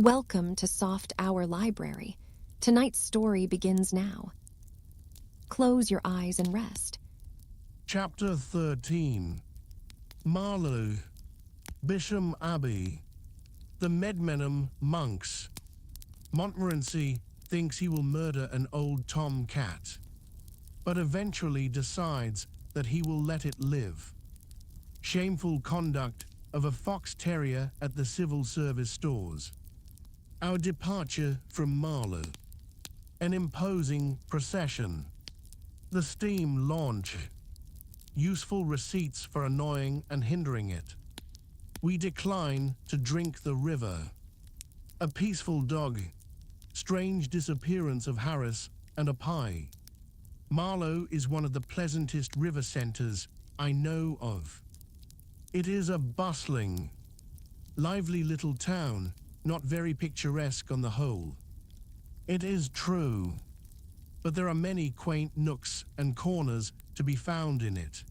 Welcome to Soft Hour Library. Tonight's story begins now. Close your eyes and rest. Chapter 13. Marlow, Bisham Abbey, the Medmenham monks. Montmorency thinks he will murder an old tom-cat, but eventually decides that he will let it live. Shameful conduct of a fox terrier at the civil service stores. Our departure from Marlow. An imposing procession. The steam launch. Useful receipts for annoying and hindering it. We decline to drink the river. A peaceful dog. Strange disappearance of Harris and a pie. Marlow is one of the pleasantest river centres I know of. It is a bustling, lively little town, not very picturesque on the whole. It is true, but there are many quaint nooks and corners to be found in it.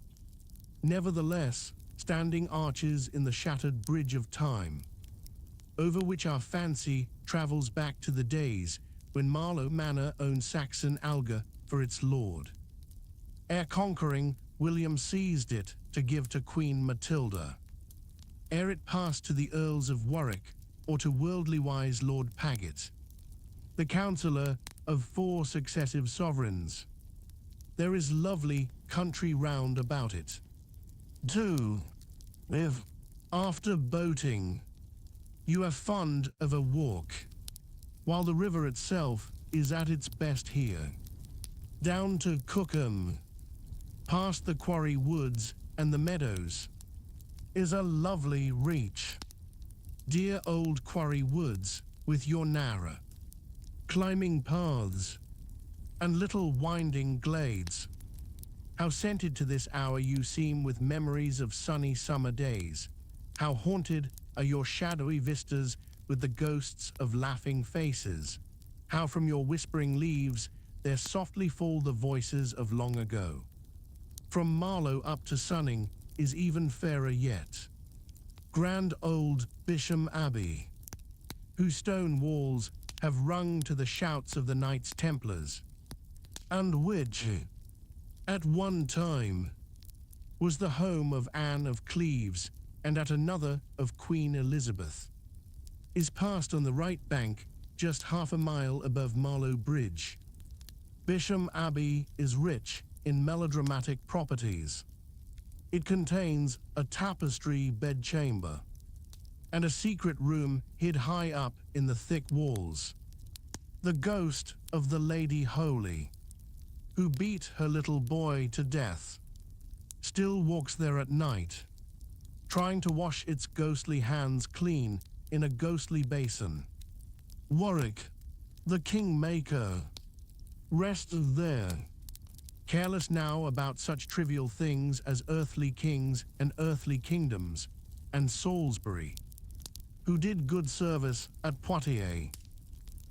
Nevertheless, standing arches in the shattered bridge of time, over which our fancy travels back to the days when Marlow Manor owned Saxon Alga for its lord. Ere conquering, William seized it to give to Queen Matilda. Ere it passed to the Earls of Warwick or to worldly-wise Lord Paget, the counsellor of 4 successive sovereigns. There is lovely country round about it, too, if, after boating, you are fond of a walk, while the river itself is at its best here. Down to Cookham, past the quarry woods and the meadows, is a lovely reach. Dear old quarry woods with your narrow, climbing paths and little winding glades. How scented to this hour you seem with memories of sunny summer days. How haunted are your shadowy vistas with the ghosts of laughing faces. How from your whispering leaves there softly fall the voices of long ago. From Marlow up to Sunning is even fairer yet. Grand old Bisham Abbey, whose stone walls have rung to the shouts of the Knights Templars, and which, at one time, was the home of Anne of Cleves and at another of Queen Elizabeth, is passed on the right bank just half a mile above Marlow Bridge. Bisham Abbey is rich in melodramatic properties. It contains a tapestry bedchamber and a secret room hid high up in the thick walls. The ghost of the Lady Holy, who beat her little boy to death, still walks there at night, trying to wash its ghostly hands clean in a ghostly basin. Warwick, the kingmaker, rests there, careless now about such trivial things as earthly kings and earthly kingdoms, and Salisbury, who did good service at Poitiers,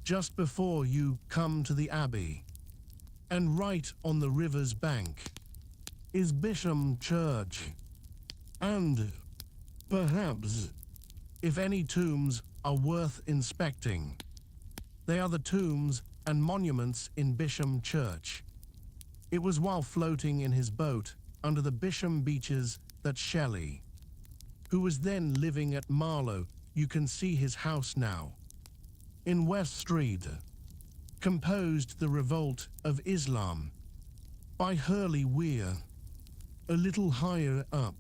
just before you come to the abbey. And right on the river's bank is Bisham Church. And, perhaps, if any tombs are worth inspecting, they are the tombs and monuments in Bisham Church. It was while floating in his boat under the Bisham beaches that Shelley, who was then living at Marlow, you can see his house now, in West Street, composed the Revolt of Islam by Hurley Weir. A little higher up,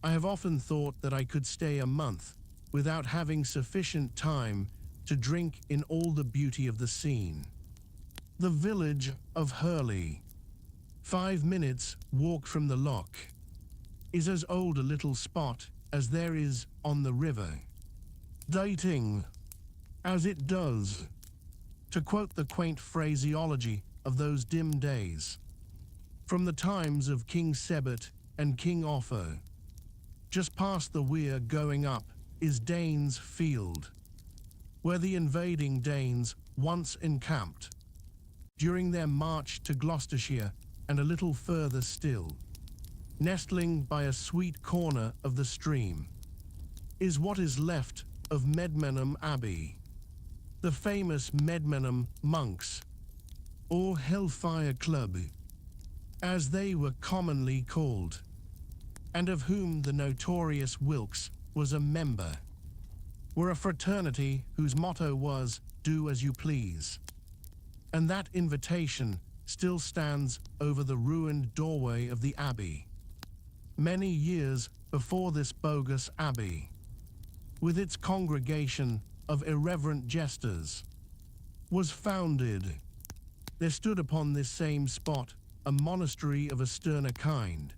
I have often thought that I could stay a month without having sufficient time to drink in all the beauty of the scene. The village of Hurley, 5 minutes' walk from the loch, is as old a little spot as there is on the river, dating, as it does, to quote the quaint phraseology of those dim days, from the times of King Sebert and King Offa. Just past the weir going up is Danes' Field, where the invading Danes once encamped during their march to Gloucestershire, and a little further still, nestling by a sweet corner of the stream, is what is left of Medmenham Abbey, the famous Medmenham monks, or Hellfire Club, as they were commonly called, and of whom the notorious Wilkes was a member, were a fraternity whose motto was, "Do as you please." And that invitation still stands over the ruined doorway of the abbey, many years before this bogus abbey, with its congregation of irreverent jesters, was founded. There stood upon this same spot a monastery of a sterner kind,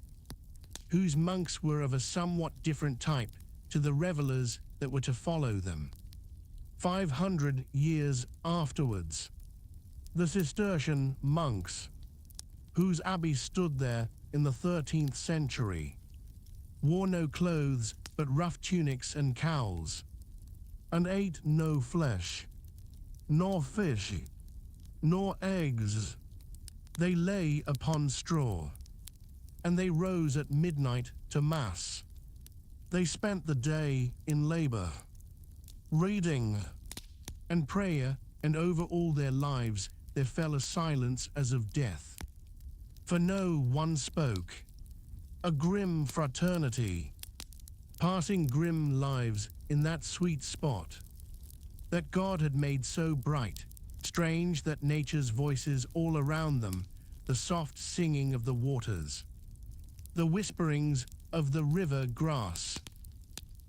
whose monks were of a somewhat different type to the revelers that were to follow them. 500 years afterwards, the Cistercian monks, whose abbey stood there in the 13th century, wore no clothes but rough tunics and cowls, and ate no flesh, nor fish, nor eggs. They lay upon straw, and they rose at midnight to mass. They spent the day in labor, reading, and prayer, and over all their lives there fell a silence as of death. For no one spoke. A grim fraternity, passing grim lives in that sweet spot that God had made so bright, strange that nature's voices all around them, the soft singing of the waters, the whisperings of the river grass,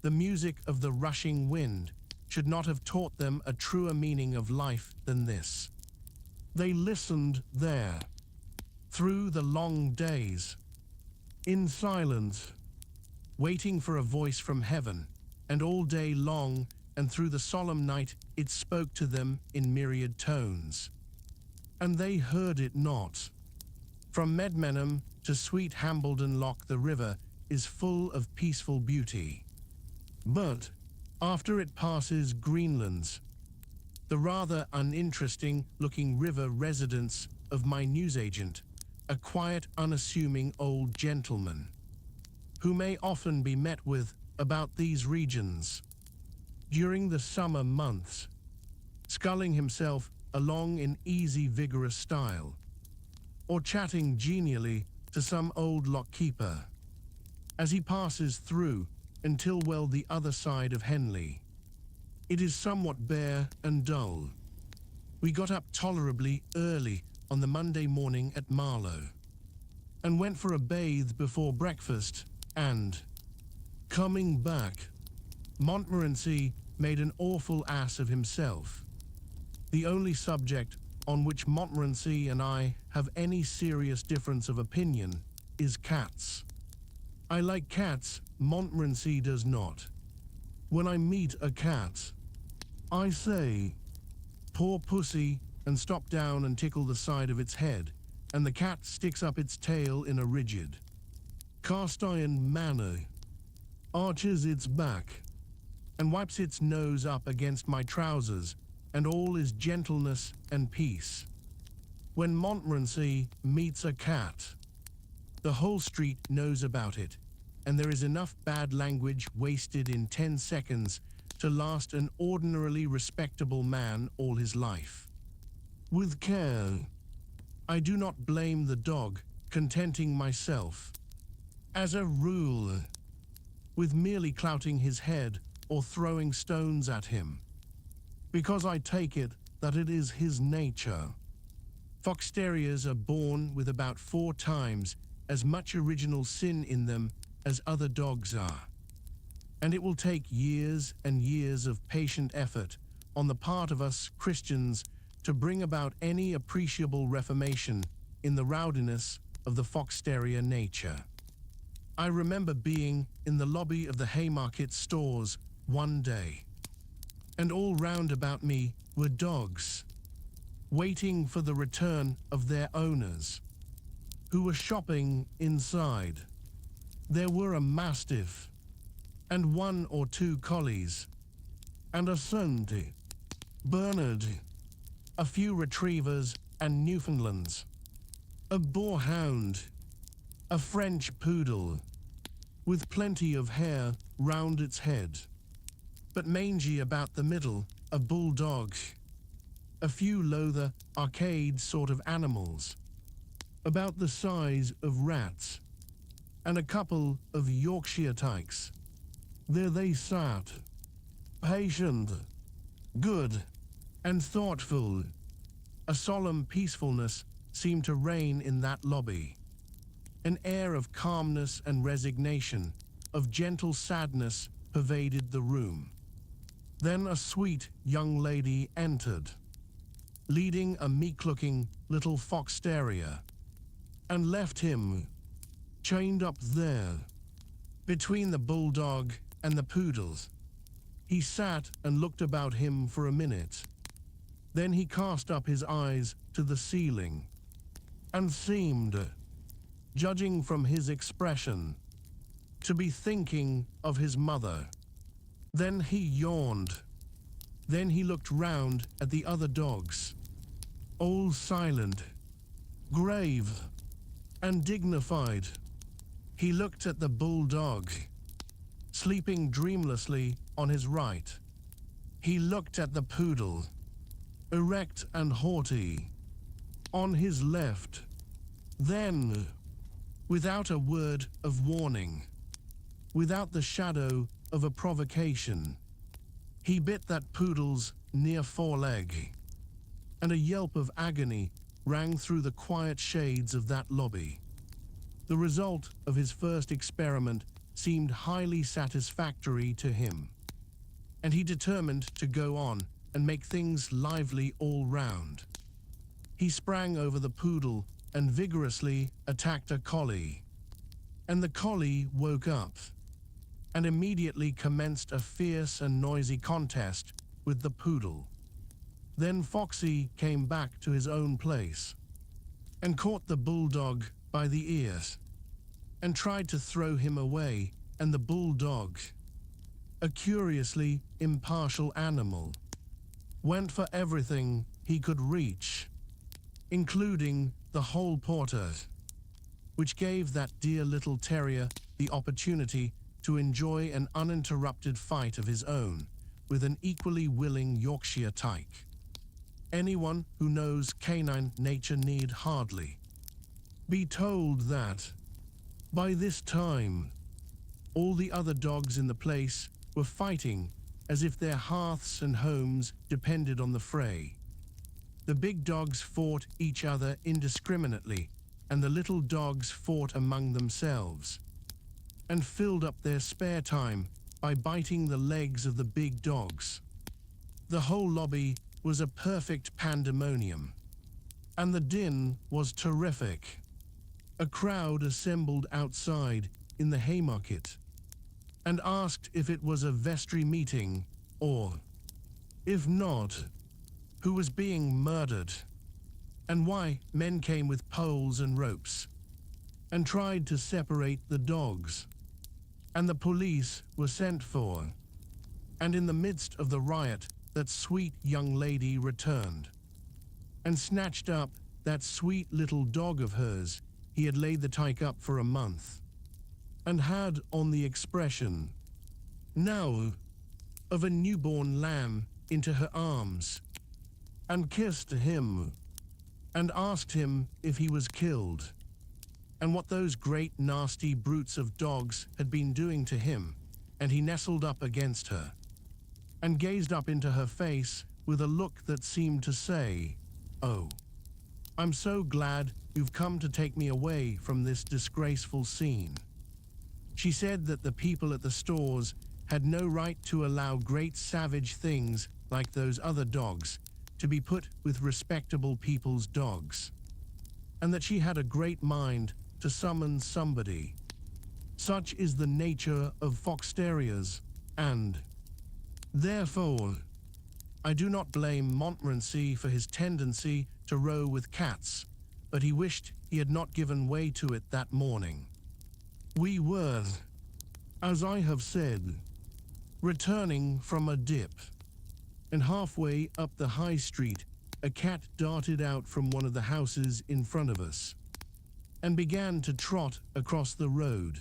the music of the rushing wind, should not have taught them a truer meaning of life than this. They listened there, through the long days, in silence, waiting for a voice from heaven, and all day long and through the solemn night it spoke to them in myriad tones. And they heard it not. From Medmenham to sweet Hambledon Loch the river is full of peaceful beauty. But after it passes Greenlands, the rather uninteresting-looking river residence of my newsagent, a quiet, unassuming old gentleman, who may often be met with about these regions during the summer months, sculling himself along in easy, vigorous style, or chatting genially to some old lockkeeper as he passes through until well the other side of Henley. It is somewhat bare and dull. We got up tolerably early on the Monday morning at Marlow, and went for a bathe before breakfast, and, coming back, Montmorency made an awful ass of himself. The only subject on which Montmorency and I have any serious difference of opinion is cats. I like cats, Montmorency does not. When I meet a cat, I say, "Poor pussy," and stop down and tickle the side of its head, and the cat sticks up its tail in a rigid, cast-iron manner, arches its back, and wipes its nose up against my trousers, and all is gentleness and peace. When Montmorency meets a cat, the whole street knows about it, and there is enough bad language wasted in 10 seconds to last an ordinarily respectable man all his life. With care, I do not blame the dog, contenting myself, as a rule, with merely clouting his head or throwing stones at him, because I take it that it is his nature. Fox terriers are born with about 4 times as much original sin in them as other dogs are, and it will take years and years of patient effort on the part of us Christians to bring about any appreciable reformation in the rowdiness of the fox terrier nature. I remember being in the lobby of the Haymarket stores one day, and all round about me were dogs, waiting for the return of their owners, who were shopping inside. There were a mastiff, and 1 or 2 collies, and a Sunday, Bernard, a few retrievers and Newfoundlands, a boarhound, a French poodle, with plenty of hair round its head, but mangy about the middle, a bulldog. A few loather, arcade sort of animals, about the size of rats, and a couple of Yorkshire tykes. There they sat, patient, good, and thoughtful. A solemn peacefulness seemed to reign in that lobby. An air of calmness and resignation, of gentle sadness, pervaded the room. Then a sweet young lady entered, leading a meek-looking little fox terrier, and left him, chained up there, between the bulldog and the poodles. He sat and looked about him for a minute. Then he cast up his eyes to the ceiling, and seemed, judging from his expression, to be thinking of his mother. Then he yawned. Then he looked round at the other dogs, all silent, grave, and dignified. He looked at the bulldog, sleeping dreamlessly on his right. He looked at the poodle, erect and haughty, on his left. Then, without a word of warning, without the shadow of a provocation, he bit that poodle's near foreleg, and a yelp of agony rang through the quiet shades of that lobby. The result of his first experiment seemed highly satisfactory to him, and he determined to go on and make things lively all round. He sprang over the poodle and vigorously attacked a collie, and the collie woke up and immediately commenced a fierce and noisy contest with the poodle. Then Foxy came back to his own place and caught the bulldog by the ears and tried to throw him away, and the bulldog, a curiously impartial animal, went for everything he could reach, including the whole porter, which gave that dear little terrier the opportunity to enjoy an uninterrupted fight of his own with an equally willing Yorkshire tyke. Anyone who knows canine nature need hardly be told that, by this time, all the other dogs in the place were fighting as if their hearths and homes depended on the fray. The big dogs fought each other indiscriminately, and the little dogs fought among themselves, and filled up their spare time by biting the legs of the big dogs. The whole lobby was a perfect pandemonium, and the din was terrific. A crowd assembled outside in the Haymarket and asked if it was a vestry meeting or, if not, who was being murdered, and why men came with poles and ropes and tried to separate the dogs. And the police were sent for, and in the midst of the riot that sweet young lady returned and snatched up that sweet little dog of hers he had laid the tyke up for a month, and had on the expression, now, of a newborn lamb into her arms, and kissed him, and asked him if he was killed, and what those great nasty brutes of dogs had been doing to him, and he nestled up against her, and gazed up into her face with a look that seemed to say, "Oh, I'm so glad you've come to take me away from this disgraceful scene." She said that the people at the stores had no right to allow great savage things like those other dogs to be put with respectable people's dogs, and that she had a great mind to summon somebody. Such is the nature of fox terriers, and, therefore, I do not blame Montmorency for his tendency to row with cats, but he wished he had not given way to it that morning. We were, as I have said, returning from a dip, and halfway up the high street, a cat darted out from one of the houses in front of us and began to trot across the road.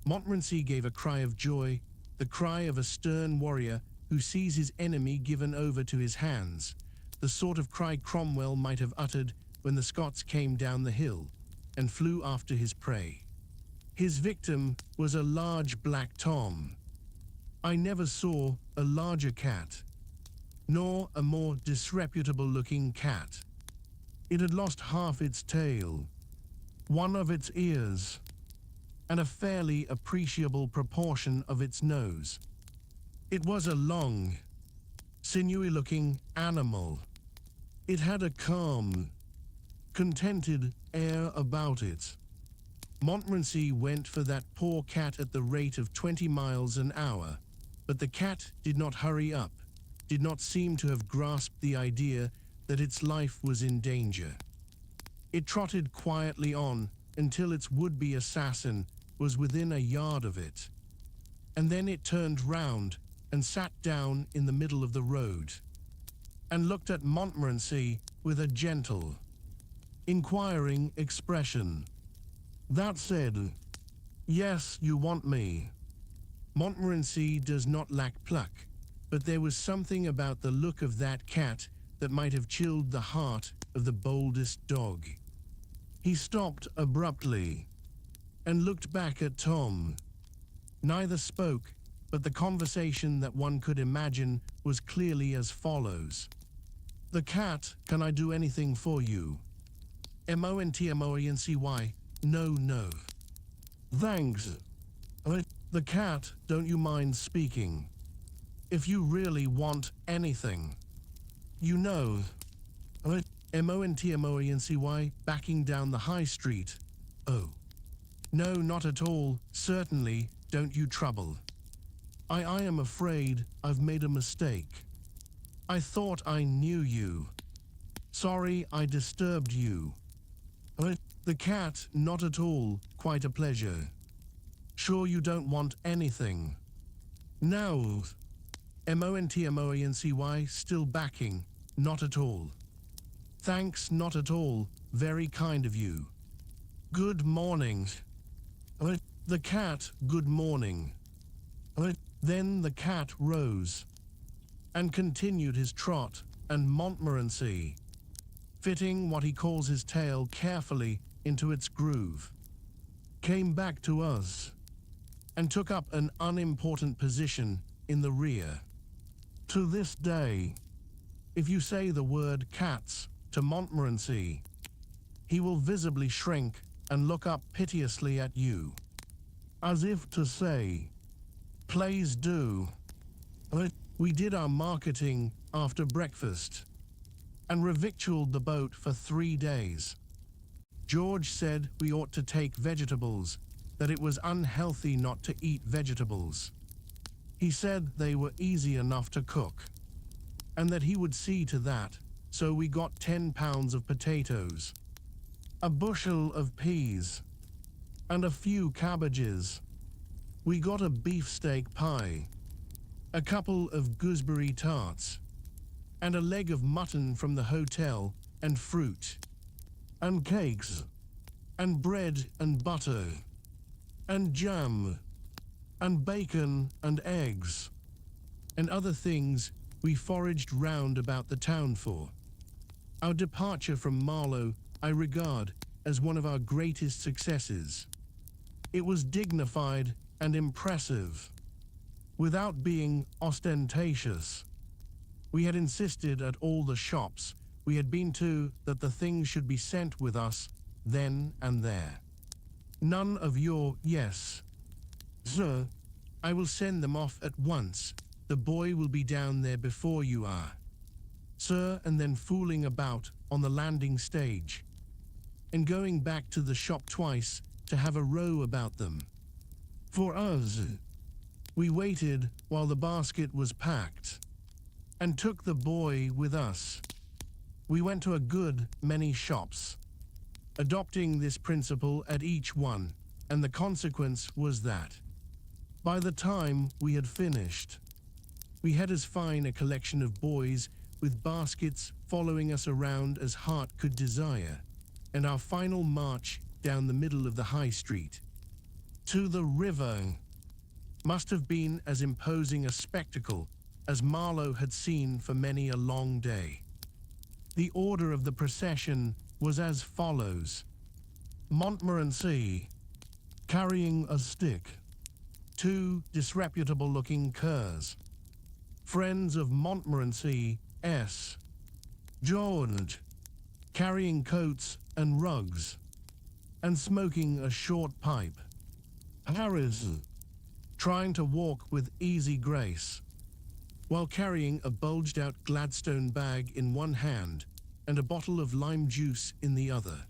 Montmorency gave a cry of joy the cry of a stern warrior who sees his enemy given over to his hands, the sort of cry Cromwell might have uttered when the Scots came down the hill and flew after his prey. His victim was a large black tom. I never saw a larger cat, nor a more disreputable-looking cat. It had lost half its tail, one of its ears, and a fairly appreciable proportion of its nose. It was a long, sinewy-looking animal. It had a calm, contented air about it. Montmorency went for that poor cat at the rate of 20 miles an hour, but the cat did not hurry up, did not seem to have grasped the idea that its life was in danger. It trotted quietly on until its would-be assassin was within a yard of it, and then it turned round and sat down in the middle of the road, and looked at Montmorency with a gentle, inquiring expression. That said, "Yes, you want me." Montmorency does not lack pluck, but there was something about the look of that cat that might have chilled the heart of the boldest dog. He stopped abruptly and looked back at Tom. Neither spoke, but the conversation that one could imagine was clearly as follows. "The cat, can I do anything for you?" Montmorency, no. "Thanks." "The cat, don't you mind speaking? If you really want anything. You know." Montmorency, backing down the high street. "Oh. No, not at all, certainly, don't you trouble. I am afraid I've made a mistake. I thought I knew you. Sorry I disturbed you." "The cat, not at all, quite a pleasure. Sure you don't want anything?" "No." Montmorency, still backing, "Not at all." "Thanks, not at all, very kind of you. Good morning." "The cat, good morning." Then the cat rose and continued his trot, and Montmorency, fitting what he calls his tail carefully into its groove, came back to us and took up an unimportant position in the rear. To this day, if you say the word cats to Montmorency, he will visibly shrink and look up piteously at you, as if to say, "Please do." We did our marketing after breakfast and revictualled the boat for 3 days. George said we ought to take vegetables, that it was unhealthy not to eat vegetables. He said they were easy enough to cook, and that he would see to that, so we got 10 pounds of potatoes, a bushel of peas, and a few cabbages. We got a beefsteak pie, a couple of gooseberry tarts, and a leg of mutton from the hotel, and fruit, and cakes, and bread and butter, and jam, and bacon and eggs, and other things we foraged round about the town for. Our departure from Marlow I regard as one of our greatest successes. It was dignified and impressive, without being ostentatious. We had insisted at all the shops we had been to that the things should be sent with us then and there. None of your "yes, sir, I will send them off at once. The boy will be down there before you are, sir," and then fooling about on the landing stage, and going back to the shop twice to have a row about them. For us, we waited while the basket was packed, and took the boy with us. We went to a good many shops, adopting this principle at each one, and the consequence was that, by the time we had finished, we had as fine a collection of boys with baskets following us around as heart could desire, and our final march down the middle of the high street, to the river, must have been as imposing a spectacle as Marlowe had seen for many a long day. The order of the procession was as follows: Montmorency, carrying a stick, 2 disreputable-looking curs, friends of Montmorency, S. George, carrying coats and rugs, and smoking a short pipe. Harris, trying to walk with easy grace, while carrying a bulged-out Gladstone bag in one hand and a bottle of lime juice in the other.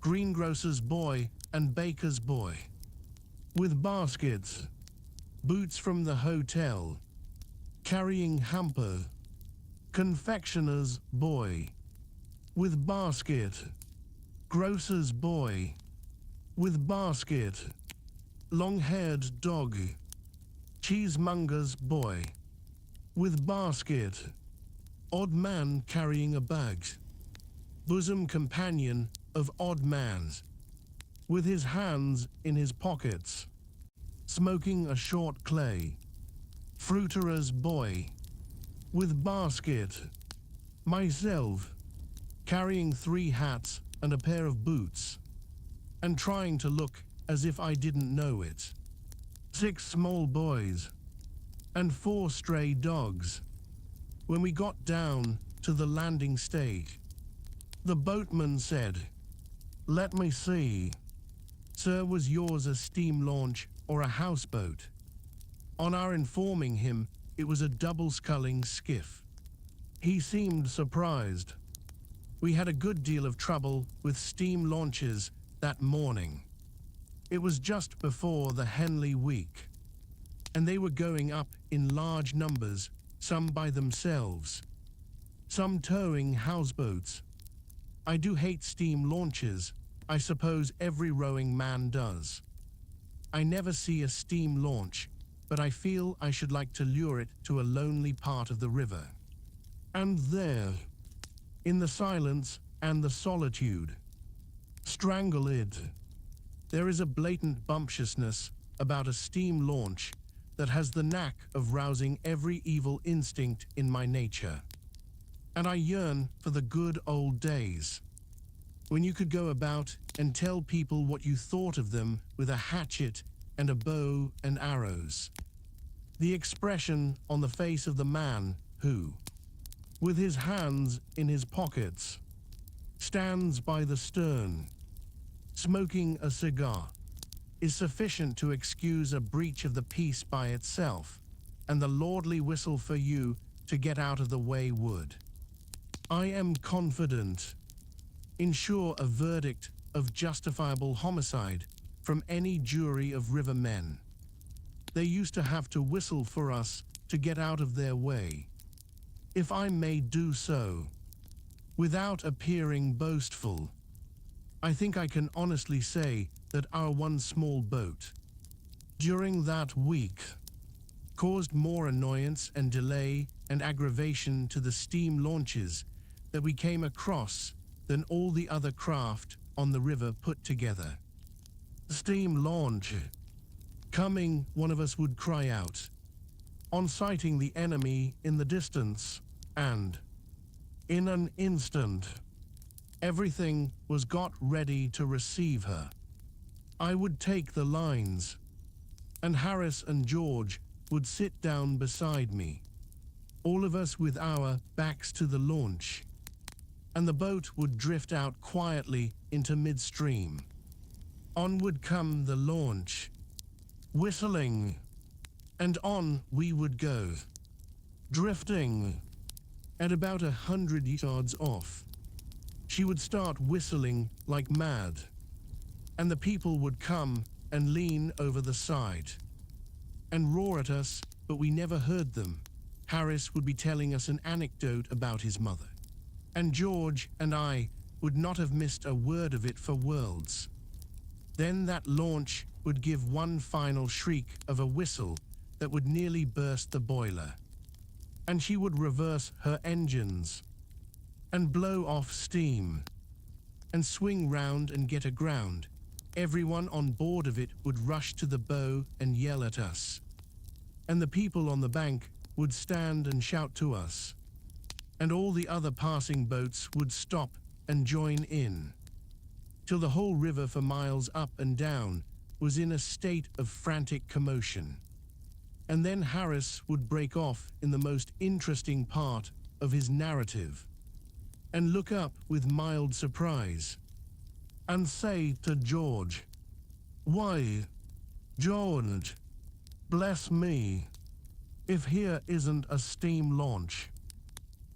Greengrocer's boy and baker's boy, with baskets, boots from the hotel, carrying hamper. Confectioner's boy, with basket. Grocer's boy, with basket. Long-haired dog. Cheesemonger's boy, with basket. Odd man carrying a bag. Bosom companion of odd man's, with his hands in his pockets, smoking a short clay. Fruiterer's boy, with basket. Myself, carrying 3 hats and a pair of boots, and trying to look as if I didn't know it. 6 small boys, and 4 stray dogs. When we got down to the landing stage, the boatman said, "Let me see. Sir, was yours a steam launch or a houseboat?" On our informing him, it was a double-sculling skiff. He seemed surprised. We had a good deal of trouble with steam launches that morning. It was just before the Henley week, and they were going up in large numbers, some by themselves, some towing houseboats. I do hate steam launches. I suppose every rowing man does. I never see a steam launch, but I feel I should like to lure it to a lonely part of the river. And there, in the silence and the solitude, strangle it. There is a blatant bumptiousness about a steam launch that has the knack of rousing every evil instinct in my nature. And I yearn for the good old days, when you could go about and tell people what you thought of them with a hatchet and a bow and arrows. The expression on the face of the man who, with his hands in his pockets, stands by the stern, smoking a cigar, is sufficient to excuse a breach of the peace by itself, and the lordly whistle for you to get out of the way would, I am confident, ensure a verdict of justifiable homicide from any jury of river men. They used to have to whistle for us to get out of their way. If I may do so, without appearing boastful, I think I can honestly say that our one small boat, during that week, caused more annoyance and delay and aggravation to the steam launches that we came across than all the other craft on the river put together. Steam launch. Coming, one of us would cry out, on sighting the enemy in the distance, and, in an instant, everything was got ready to receive her. I would take the lines, and Harris and George would sit down beside me, all of us with our backs to the launch, and the boat would drift out quietly into midstream. On would come the launch, whistling, and on we would go, drifting. At about 100 yards off, she would start whistling like mad, and the people would come and lean over the side and roar at us, but we never heard them. Harris would be telling us an anecdote about his mother, and George and I would not have missed a word of it for worlds. Then that launch would give one final shriek of a whistle that would nearly burst the boiler, and she would reverse her engines and blow off steam and swing round and get aground Everyone on board of it would rush to the bow and yell at us. And the people on the bank would stand and shout to us. And all the other passing boats would stop and join in, till the whole river for miles up and down was in a state of frantic commotion. And then Harris would break off in the most interesting part of his narrative, and look up with mild surprise, and say to George, "Why, George, bless me, if here isn't a steam launch."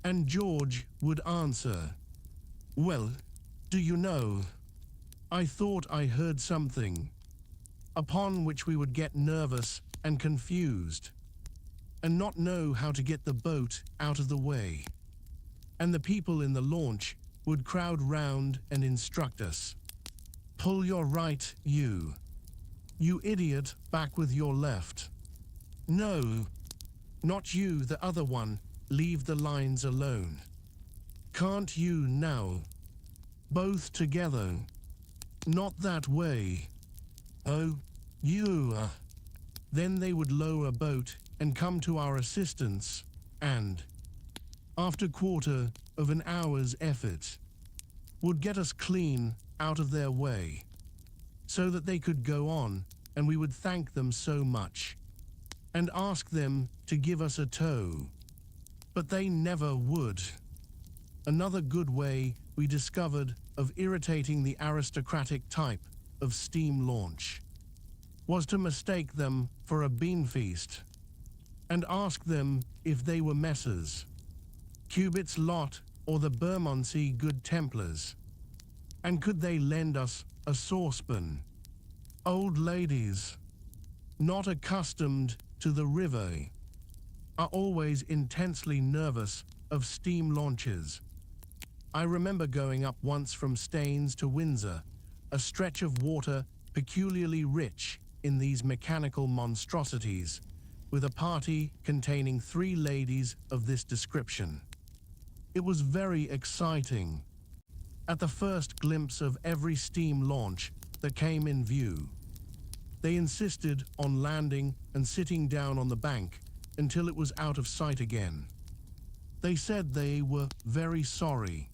And George would answer, "Well, do you know, I thought I heard something," upon which we would get nervous and confused, and not know how to get the boat out of the way. And the people in the launch would crowd round and instruct us. "Pull your right, you idiot, back with your left. No, not you, the other one, leave the lines alone. Can't you now? Both together. Not that way. Oh, you." Then they would lower a boat and come to our assistance, and, after quarter of an hour's effort, would get us clean out of their way, so that they could go on, and we would thank them so much, and ask them to give us a tow. But they never would. Another good way we discovered of irritating the aristocratic type of steam launch was to mistake them for a bean feast, and ask them if they were Messrs. Cubitt's Lot or the Bermondsey Good Templars, and could they lend us a saucepan. Old ladies, not accustomed to the river, are always intensely nervous of steam launches. I remember going up once from Staines to Windsor, a stretch of water peculiarly rich in these mechanical monstrosities, with a party containing 3 ladies of this description. It was very exciting. At the first glimpse of every steam launch that came in view, they insisted on landing and sitting down on the bank until it was out of sight again. They said they were very sorry,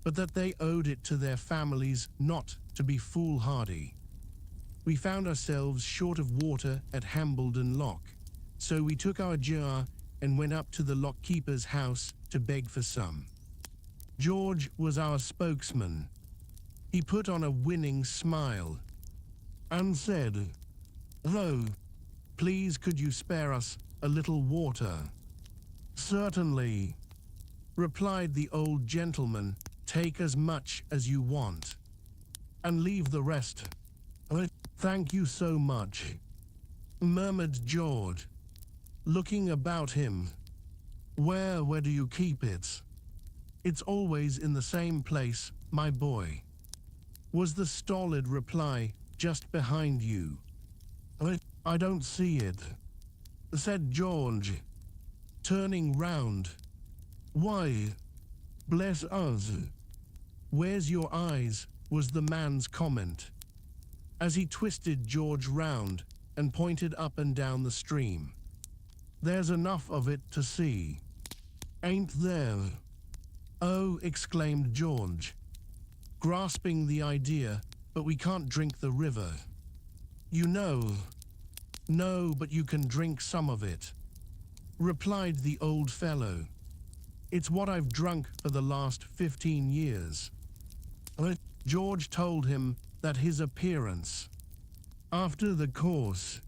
but that they owed it to their families not to be foolhardy. We found ourselves short of water at Hambledon Lock, so we took our jar and went up to the lockkeeper's house to beg for some. George was our spokesman. He put on a winning smile and said, "Oh, please could you spare us a little water?" "Certainly," replied the old gentleman, "take as much as you want, and leave the rest." "Thank you so much," murmured George, looking about him. Where do you keep it?" "It's always in the same place, my boy," was the stolid reply, "just behind you." I don't see it," said George, turning round. "Why, bless us, where's your eyes?" was the man's comment, as he twisted George round and pointed up and down the stream. "There's enough of it to see. Ain't there?" "Oh," exclaimed George, grasping the idea, "but we can't drink the river, you know." "No, but you can drink some of it," replied the old fellow. "It's what I've drunk for the last 15 years. George told him that his appearance, after the course,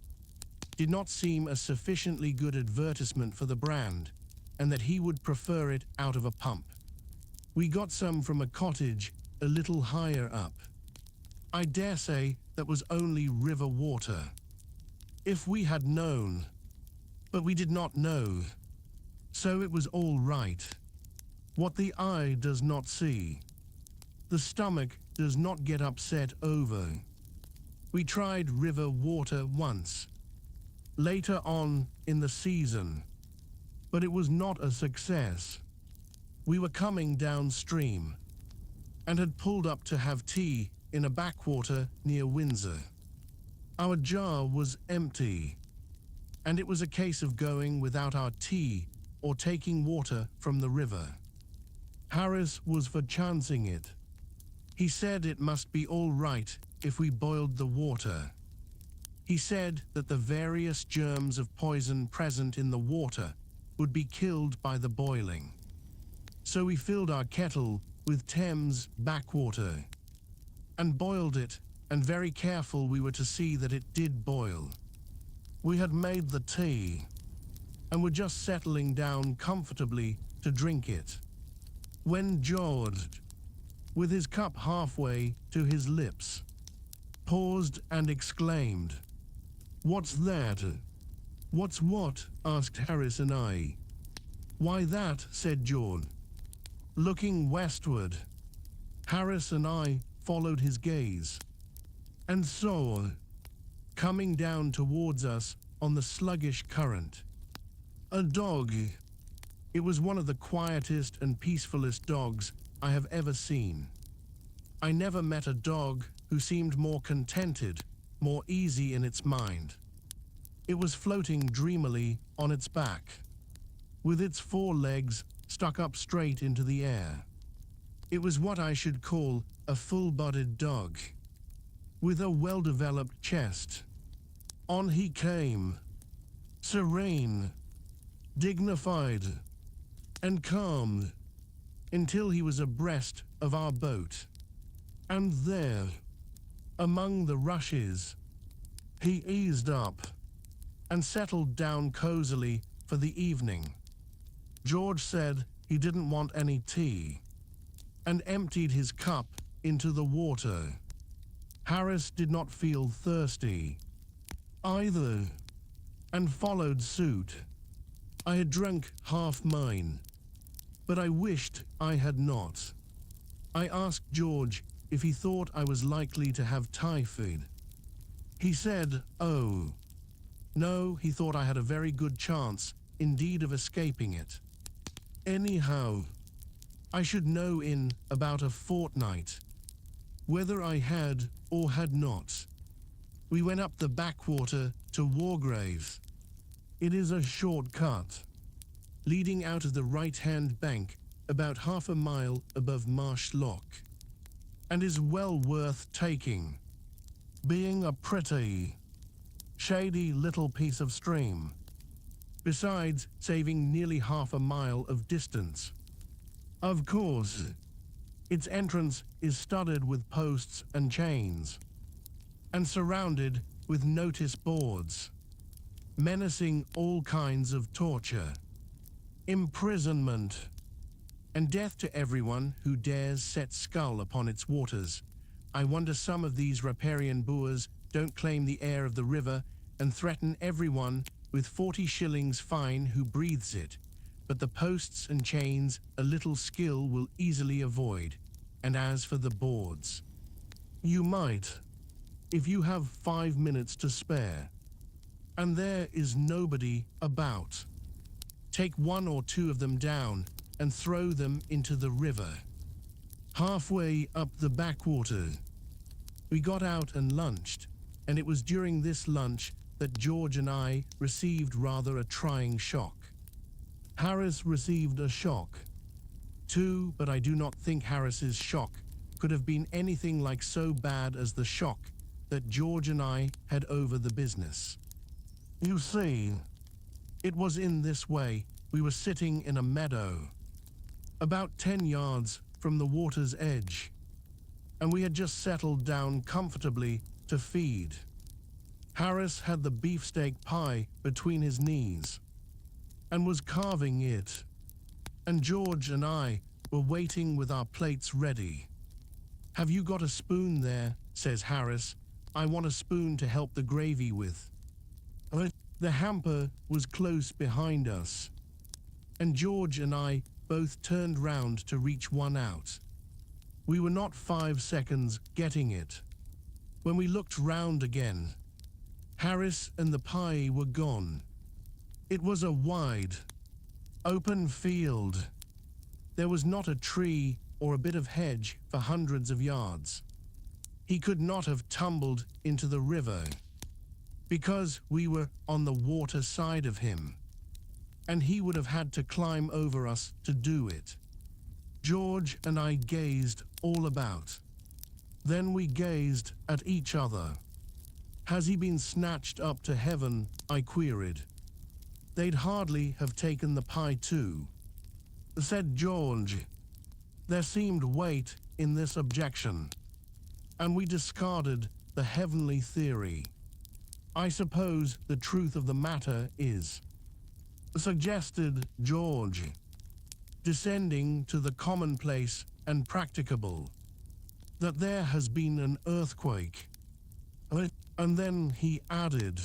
did not seem a sufficiently good advertisement for the brand, and that he would prefer it out of a pump. We got some from a cottage a little higher up. I dare say that was only river water. If we had known, but we did not know, so it was all right. What the eye does not see, the stomach does not get upset over. We tried river water once, later on in the season, but it was not a success. We were coming downstream, and had pulled up to have tea in a backwater near Windsor. Our jar was empty, and it was a case of going without our tea or taking water from the river. Harris was for chancing it. He said it must be all right if we boiled the water. He said that the various germs of poison present in the water would be killed by the boiling. So we filled our kettle with Thames backwater and boiled it, and very careful we were to see that it did boil. We had made the tea and were just settling down comfortably to drink it, when George, with his cup halfway to his lips, paused and exclaimed, "What's that?" "What's what?" asked Harris and I. "Why that," said George, looking westward. Harris and I followed his gaze and saw, coming down towards us on the sluggish current, a dog. It was one of the quietest and peacefulest dogs I have ever seen. I never met a dog who seemed more contented, more easy in its mind. It was floating dreamily on its back, with its 4 legs stuck up straight into the air. It was what I should call a full-bodied dog, with a well-developed chest. On he came, serene, dignified, and calm, until he was abreast of our boat. And there, among the rushes, he eased up and settled down cozily for the evening. George said he didn't want any tea and emptied his cup into the water. Harris did not feel thirsty either and followed suit. I had drunk half mine, but I wished I had not. I asked George if he thought I was likely to have typhoid. He said, "Oh, no," he thought I had a very good chance indeed of escaping it. Anyhow, I should know in about a fortnight whether I had or had not. We went up the backwater to Wargrave. It is a short cut, leading out of the right-hand bank about half a mile above Marsh Lock, and is well worth taking, being a pretty, shady little piece of stream, besides saving nearly half a mile of distance. Of course, its entrance is studded with posts and chains, and surrounded with notice boards, menacing all kinds of torture, imprisonment, and death to everyone who dares set skull upon its waters. I wonder some of these riparian boors don't claim the air of the river and threaten everyone with 40 shillings fine who breathes it, but the posts and chains a little skill will easily avoid. And as for the boards, you might, if you have 5 minutes to spare, and there is nobody about, take 1 or 2 of them down and throw them into the river. Halfway up the backwater, we got out and lunched, and it was during this lunch that George and I received rather a trying shock. Harris received a shock, too, but I do not think Harris's shock could have been anything like so bad as the shock that George and I had over the business. You see, it was in this way. We were sitting in a meadow, about 10 yards from the water's edge, and we had just settled down comfortably to feed. Harris had the beefsteak pie between his knees and was carving it, and George and I were waiting with our plates ready. "Have you got a spoon there?" says Harris. "I want a spoon to help the gravy with." The hamper was close behind us, and George and I both turned round to reach one out. We were not 5 seconds getting it. When we looked round again, Harris and the pie were gone. It was a wide, open field. There was not a tree or a bit of hedge for hundreds of yards. He could not have tumbled into the river, because we were on the water side of him, and he would have had to climb over us to do it. George and I gazed all about. Then we gazed at each other. Has he been snatched up to heaven? I queried. They'd hardly have taken the pie too, said George. There seemed weight in this objection, and we discarded the heavenly theory. I suppose the truth of the matter is, suggested George, descending to the commonplace and practicable, that there has been an earthquake. And then he added,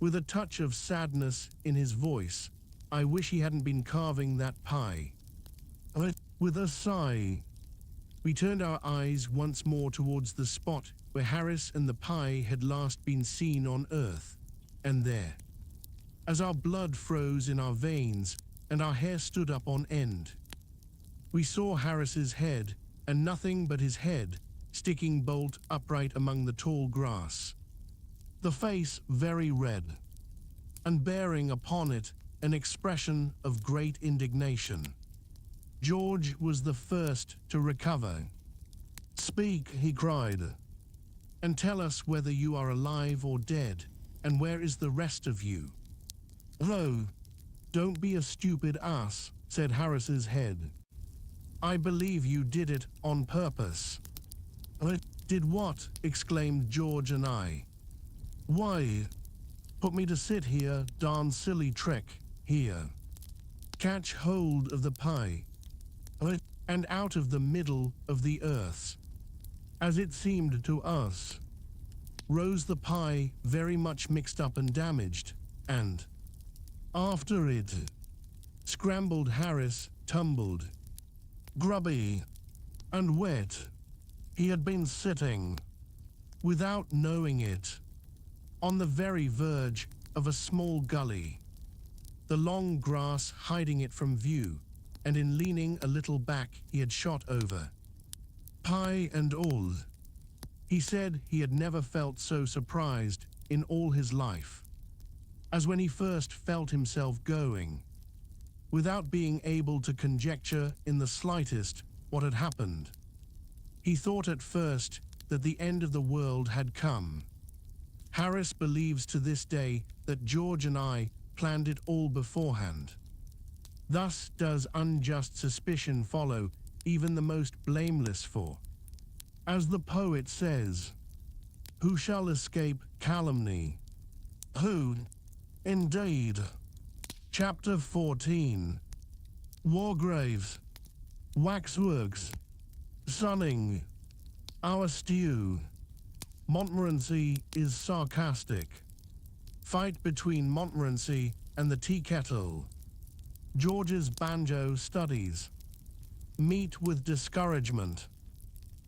with a touch of sadness in his voice, I wish he hadn't been carving that pie. With a sigh, we turned our eyes once more towards the spot where Harris and the pie had last been seen on Earth, and there, as our blood froze in our veins and our hair stood up on end, we saw Harris's head, and nothing but his head, sticking bolt upright among the tall grass, the face very red, and bearing upon it an expression of great indignation. George was the first to recover. Speak, he cried, and tell us whether you are alive or dead, and where is the rest of you? Oh, don't be a stupid ass, said Harris's head. I believe you did it on purpose. Did what? Exclaimed George and I. Why, put me to sit here, darn silly trick, here. Catch hold of the pie, and out of the middle of the earth, as it seemed to us, rose the pie very much mixed up and damaged, and after it, scrambled Harris, tumbled, grubby and wet. He had been sitting, without knowing it, on the very verge of a small gully, the long grass hiding it from view, and in leaning a little back he had shot over. Pie and all. He said he had never felt so surprised in all his life, as when he first felt himself going, without being able to conjecture in the slightest what had happened. He thought at first that the end of the world had come. Harris believes to this day that George and I planned it all beforehand. Thus does unjust suspicion follow even the most blameless, for, as the poet says, who shall escape calumny? Who, indeed? Chapter 14. Wargraves, waxworks, sunning, our stew. Montmorency is sarcastic. Fight between Montmorency and the tea kettle. George's banjo studies. Meet with discouragement.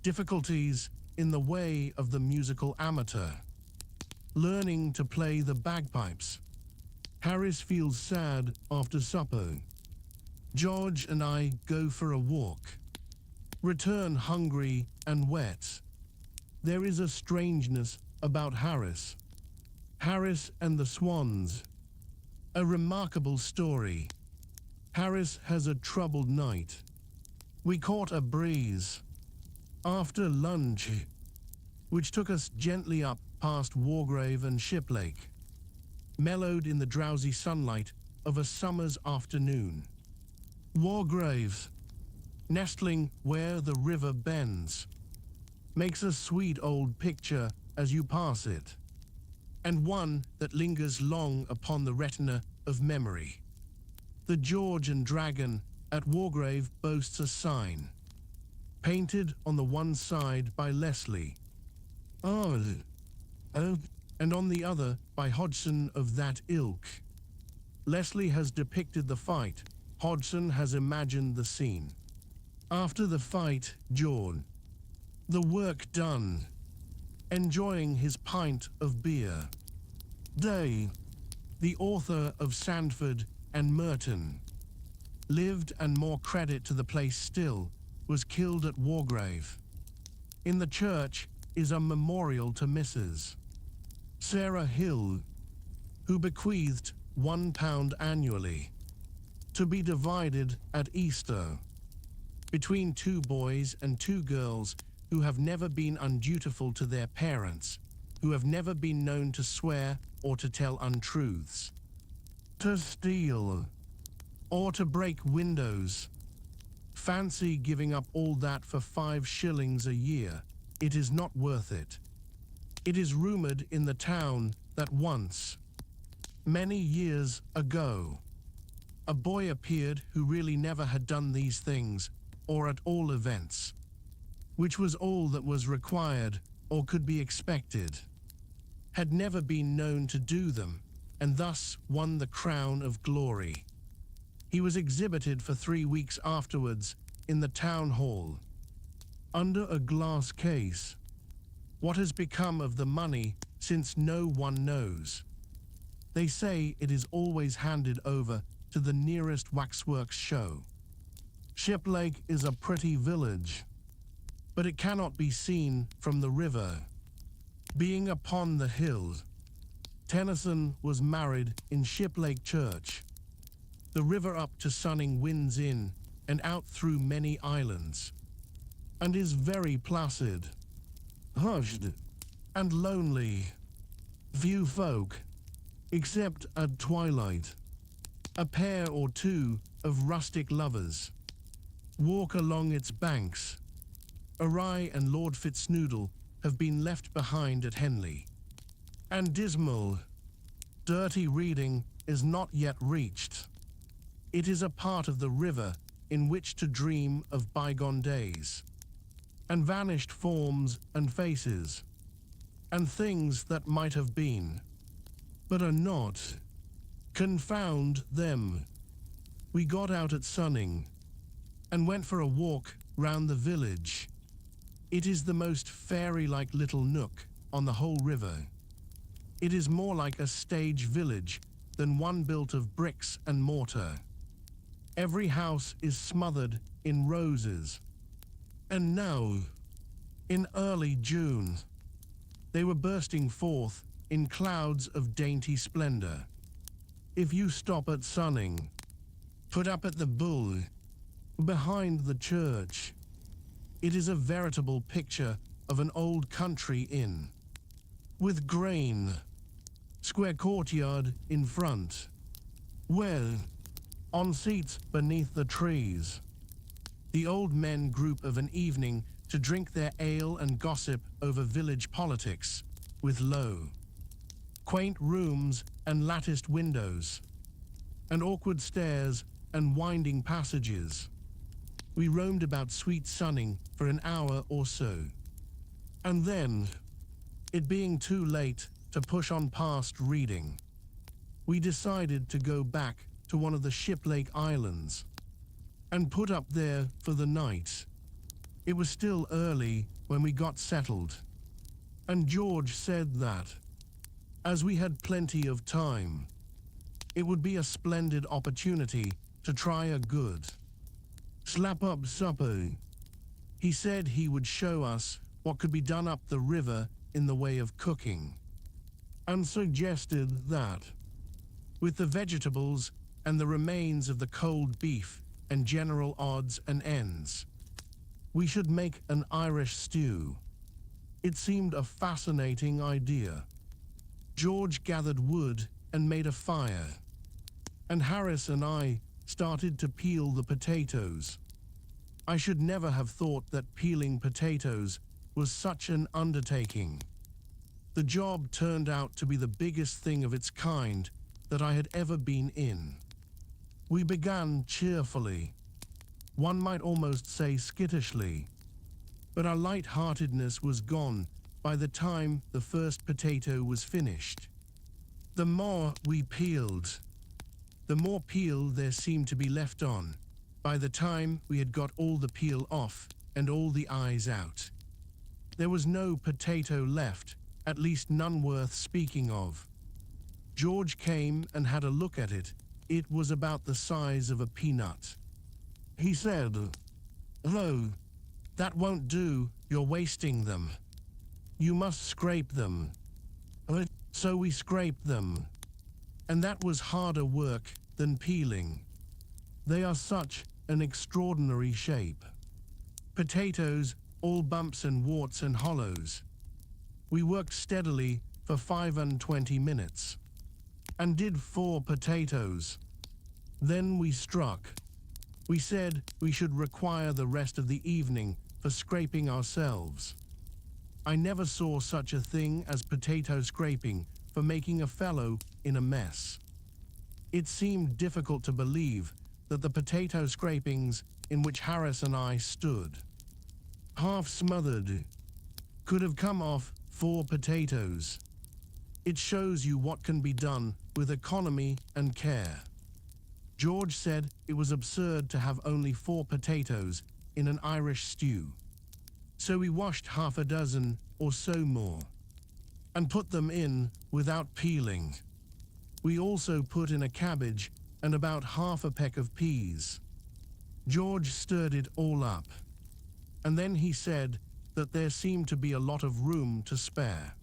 Difficulties in the way of the musical amateur. Learning to play the bagpipes. Harris feels sad after supper. George and I go for a walk. Return hungry and wet. There is a strangeness about Harris. Harris and the Swans. A remarkable story. Harris has a troubled night. We caught a breeze after lunch, which took us gently up past Wargrave and Shiplake, mellowed in the drowsy sunlight of a summer's afternoon. Wargrave, nestling where the river bends, makes a sweet old picture as you pass it, and one that lingers long upon the retina of memory. The George and Dragon at Wargrave boasts a sign, painted on the one side by Leslie, and on the other by Hodgson of that ilk. Leslie has depicted the fight, Hodgson has imagined the scene. After the fight, John, the work done, enjoying his pint of beer. Day, the author of Sandford and Merton, lived, and more credit to the place still, was killed at Wargrave. In the church, is a memorial to Mrs. Sarah Hill, who bequeathed £1 annually, to be divided at Easter between 2 boys and 2 girls who have never been undutiful to their parents, who have never been known to swear or to tell untruths, to steal, or to break windows. Fancy giving up all that for 5 shillings a year. It is not worth it. It is rumored in the town that once, many years ago, a boy appeared who really never had done these things, or at all events, which was all that was required or could be expected, had never been known to do them, and thus won the crown of glory. He was exhibited for 3 weeks afterwards in the town hall, under a glass case. What has become of the money since no one knows? They say it is always handed over to the nearest waxworks show. Shiplake is a pretty village, but it cannot be seen from the river. Being upon the hill, Tennyson was married in Shiplake Church. The river up to Sunning winds in and out through many islands, and is very placid, hushed, and lonely. Few folk, except at twilight, a pair or 2 of rustic lovers, walk along its banks. Arry and Lord Fitznoodle have been left behind at Henley, and dismal, dirty reading is not yet reached. It is a part of the river in which to dream of bygone days, and vanished forms and faces, and things that might have been, but are not. Confound them. We got out at Sunning, and went for a walk round the village. It is the most fairy-like little nook on the whole river. It is more like a stage village than one built of bricks and mortar. Every house is smothered in roses. And now, in early June, they were bursting forth in clouds of dainty splendor. If you stop at Sunning, put up at the Bull, behind the church, it is a veritable picture of an old country inn, with grain, square courtyard in front, where, on seats beneath the trees, the old men group of an evening to drink their ale and gossip over village politics, with low, quaint rooms and latticed windows, and awkward stairs and winding passages. We roamed about sweet Sunning for an hour or so, and then, it being too late to push on past reading, we decided to go back to one of the Shiplake Islands and put up there for the night. It was still early when we got settled, and George said that, as we had plenty of time, it would be a splendid opportunity to try a good slap-up supper. He said he would show us what could be done up the river in the way of cooking, and suggested that, with the vegetables and the remains of the cold beef and general odds and ends, we should make an Irish stew. It seemed a fascinating idea. George gathered wood and made a fire, and Harris and I started to peel the potatoes. I should never have thought that peeling potatoes was such an undertaking. The job turned out to be the biggest thing of its kind that I had ever been in. We began cheerfully, one might almost say skittishly, but our light-heartedness was gone by the time the first potato was finished. The more we peeled, the more peel there seemed to be left on, by the time we had got all the peel off and all the eyes out. There was no potato left, at least none worth speaking of. George came and had a look at it. It was about the size of a peanut. He said, "Hello, that won't do, you're wasting them." You must scrape them. So we scraped them. And that was harder work than peeling. They are such an extraordinary shape. Potatoes, all bumps and warts and hollows. We worked steadily for 25 minutes. And did 4 potatoes. Then we struck. We said we should require the rest of the evening for scraping ourselves. I never saw such a thing as potato scraping for making a fellow in a mess. It seemed difficult to believe that the potato scrapings in which Harris and I stood, half smothered, could have come off 4 potatoes. It shows you what can be done with economy and care. George said it was absurd to have only 4 potatoes in an Irish stew. So we washed half a dozen or so more and put them in without peeling. We also put in a cabbage and about half a peck of peas. George stirred it all up, and then he said that there seemed to be a lot of room to spare.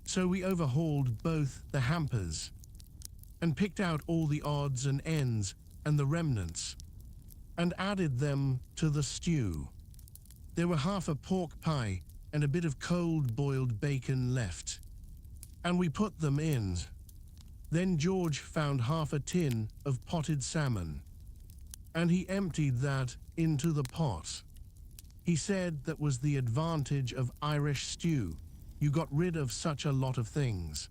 So we overhauled both the hampers and picked out all the odds and ends and the remnants and added them to the stew. There were half a pork pie and a bit of cold boiled bacon left, and we put them in. Then George found half a tin of potted salmon, and he emptied that into the pot. He said that was the advantage of Irish stew. You got rid of such a lot of things.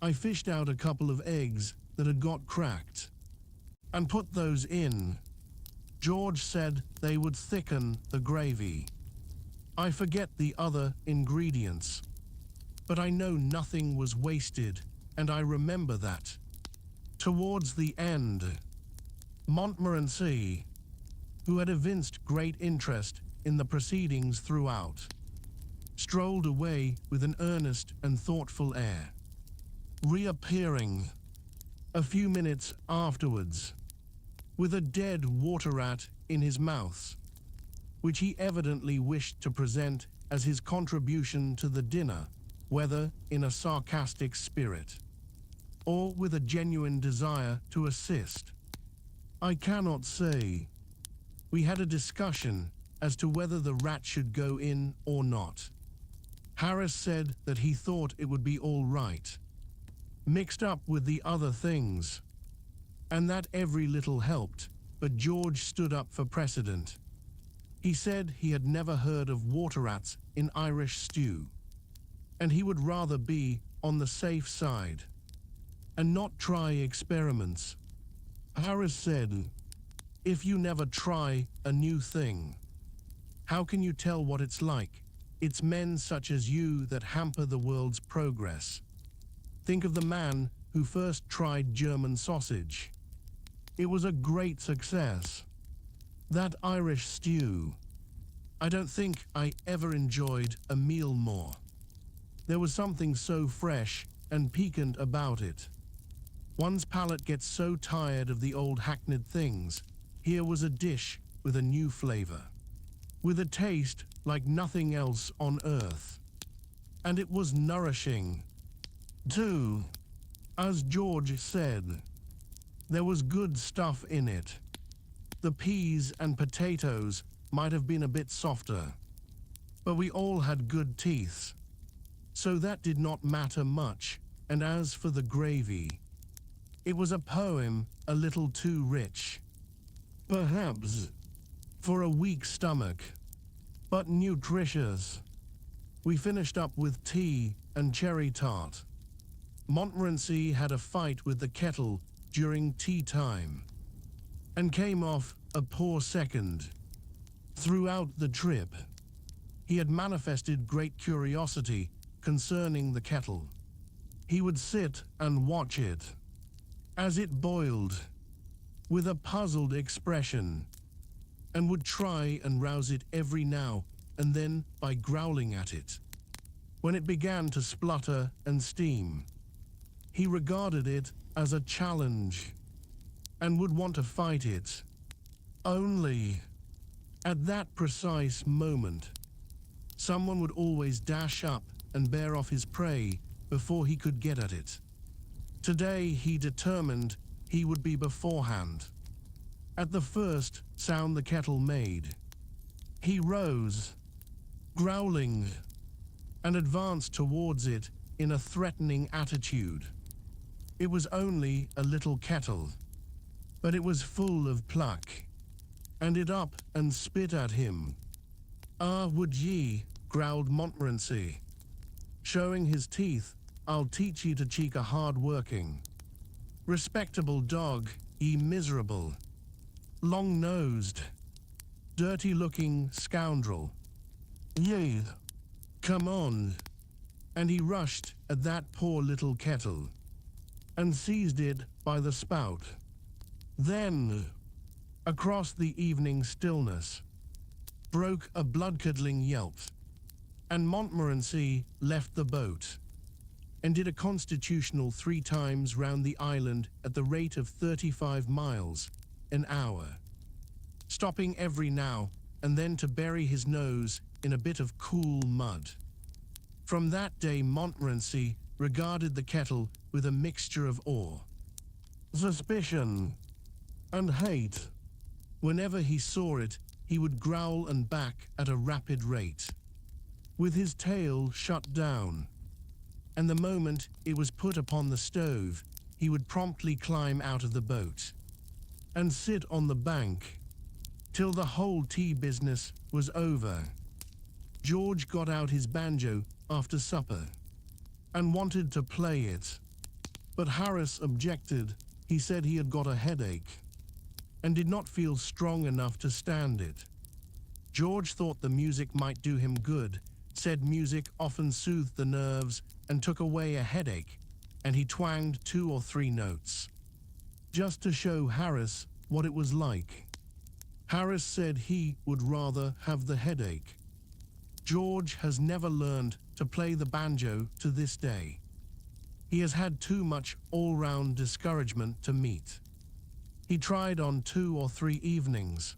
I fished out a couple of eggs that had got cracked and put those in. George said they would thicken the gravy. I forget the other ingredients, but I know nothing was wasted, and I remember that. Towards the end, Montmorency, who had evinced great interest in the proceedings throughout, strolled away with an earnest and thoughtful air, reappearing a few minutes afterwards with a dead water rat in his mouth, which he evidently wished to present as his contribution to the dinner, whether in a sarcastic spirit or with a genuine desire to assist. I cannot say. We had a discussion as to whether the rat should go in or not. Harris said that he thought it would be all right, mixed up with the other things, and that every little helped, but George stood up for precedent. He said he had never heard of water rats in Irish stew, and he would rather be on the safe side and not try experiments. Harris said, "If you never try a new thing, how can you tell what it's like? It's men such as you that hamper the world's progress. Think of the man who first tried German sausage. It was a great success. That Irish stew. I don't think I ever enjoyed a meal more. There was something so fresh and piquant about it. One's palate gets so tired of the old hackneyed things. Here was a dish with a new flavor, with a taste like nothing else on earth. And it was nourishing, too. As George said, there was good stuff in it. The peas and potatoes might have been a bit softer, but we all had good teeth, so that did not matter much. And as for the gravy, it was a poem a little too rich, perhaps, for a weak stomach, but nutritious. We finished up with tea and cherry tart. Montmorency had a fight with the kettle during tea time, and came off a poor second. Throughout the trip, he had manifested great curiosity concerning the kettle. He would sit and watch it as it boiled with a puzzled expression, and would try and rouse it every now and then by growling at it. When it began to splutter and steam, he regarded it as a challenge and would want to fight it. Only at that precise moment, someone would always dash up and bear off his prey before he could get at it. Today he determined he would be beforehand. At the first sound the kettle made, he rose, growling, and advanced towards it in a threatening attitude. It was only a little kettle, but it was full of pluck, and it up and spit at him. "Ah, would ye," growled Montmorency, showing his teeth, "I'll teach ye to cheek a hard-working, respectable dog, ye miserable, long-nosed, dirty-looking scoundrel. Ye, come on." And he rushed at that poor little kettle and seized it by the spout. Then, across the evening stillness, broke a blood-curdling yelp, and Montmorency left the boat and did a constitutional 3 times round the island at the rate of 35 miles an hour, stopping every now and then to bury his nose in a bit of cool mud. From that day Montmorency regarded the kettle with a mixture of awe, suspicion, and hate. Whenever he saw it, he would growl and back at a rapid rate, with his tail shut down, and the moment it was put upon the stove, he would promptly climb out of the boat and sit on the bank till the whole tea business was over. George got out his banjo after supper and wanted to play it, but Harris objected. He said he had got a headache and did not feel strong enough to stand it. George thought the music might do him good, said music often soothed the nerves and took away a headache, and he twanged 2 or 3 notes, just to show Harris what it was like. Harris said he would rather have the headache. George has never learned to play the banjo to this day. He has had too much all-round discouragement to meet. He tried on 2 or 3 evenings,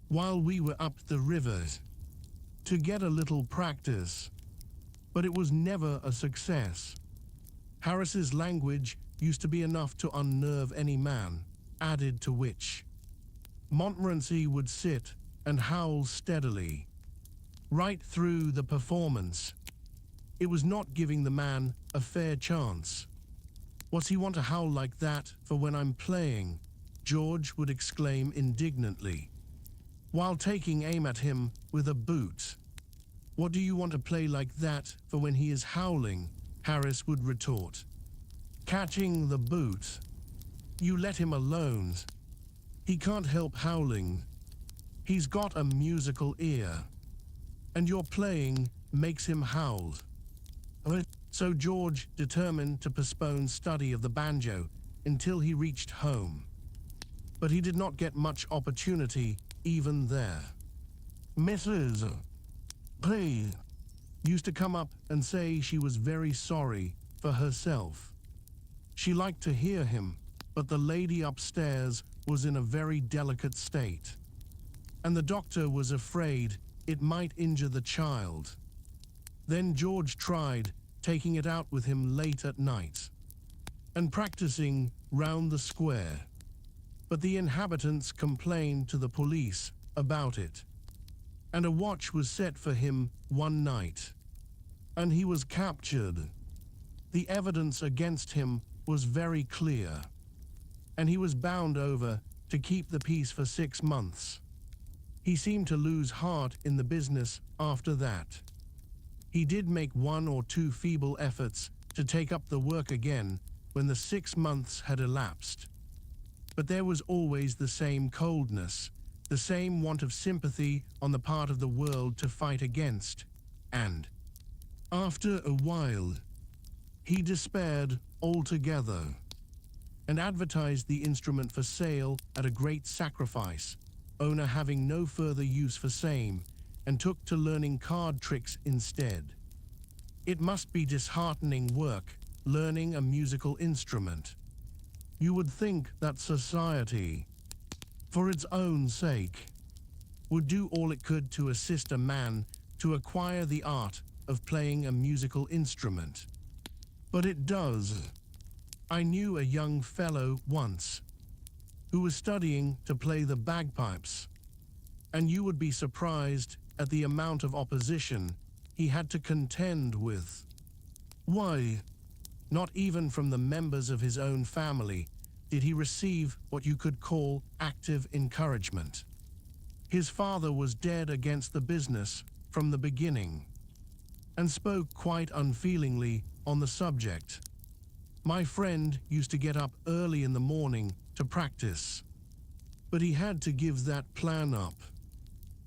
while we were up the river, to get a little practice, but it was never a success. Harris's language used to be enough to unnerve any man, added to which Montmorency would sit and howl steadily right through the performance. It was not giving the man a fair chance. "What's he want to howl like that for when I'm playing?" George would exclaim indignantly, while taking aim at him with a boot. "What do you want to play like that for when he is howling?" Harris would retort, catching the boot. "You let him alone. He can't help howling. He's got a musical ear, and your playing makes him howl." So George determined to postpone study of the banjo until he reached home. But he did not get much opportunity even there. Mrs. P. used to come up and say she was very sorry for herself. She liked to hear him, but the lady upstairs was in a very delicate state, and the doctor was afraid it might injure the child. Then George tried taking it out with him late at night and practicing round the square, but the inhabitants complained to the police about it, and a watch was set for him one night, and he was captured. The evidence against him was very clear, and he was bound over to keep the peace for 6 months. He seemed to lose heart in the business after that. He did make 1 or 2 feeble efforts to take up the work again when the 6 months had elapsed. But there was always the same coldness, the same want of sympathy on the part of the world to fight against, and, after a while, he despaired altogether and advertised the instrument for sale at a great sacrifice, owner having no further use for same, and took to learning card tricks instead. It must be disheartening work, learning a musical instrument. You would think that society, for its own sake, would do all it could to assist a man to acquire the art of playing a musical instrument. But it does. I knew a young fellow once who was studying to play the bagpipes, and you would be surprised at the amount of opposition he had to contend with. Why, not even from the members of his own family did he receive what you could call active encouragement. His father was dead against the business from the beginning, and spoke quite unfeelingly on the subject. My friend used to get up early in the morning to practice, but he had to give that plan up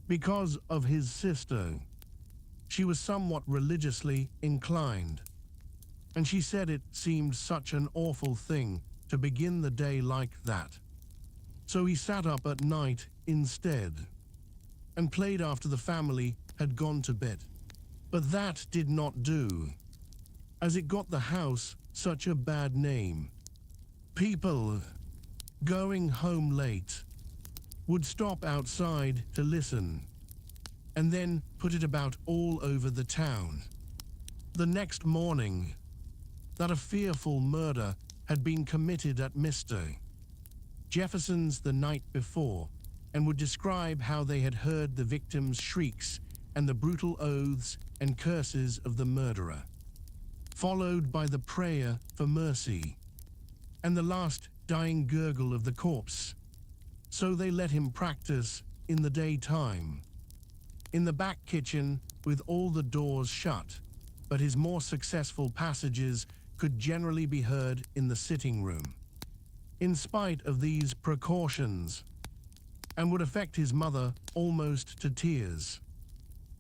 because of his sister. She was somewhat religiously inclined, and she said it seemed such an awful thing to begin the day like that. So he sat up at night instead and played after the family had gone to bed. But that did not do, as it got the house such a bad name. People going home late would stop outside to listen, and then put it about all over the town the next morning that a fearful murder had been committed at Mr. Jefferson's the night before, and would describe how they had heard the victim's shrieks and the brutal oaths and curses of the murderer, followed by the prayer for mercy and the last dying gurgle of the corpse. So they let him practice in the daytime, in the back kitchen with all the doors shut, but his more successful passages could generally be heard in the sitting room, in spite of these precautions, and would affect his mother almost to tears.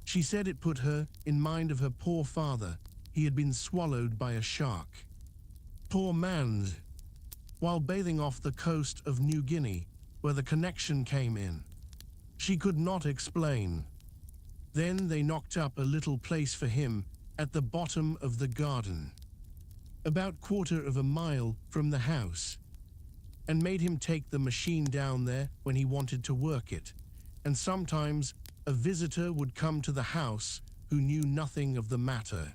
She said it put her in mind of her poor father. He had been swallowed by a shark. Poor man. While bathing off the coast of New Guinea, where the connection came in. She could not explain. Then they knocked up a little place for him at the bottom of the garden, about 1/4 of a mile from the house, and made him take the machine down there when he wanted to work it. And sometimes a visitor would come to the house who knew nothing of the matter,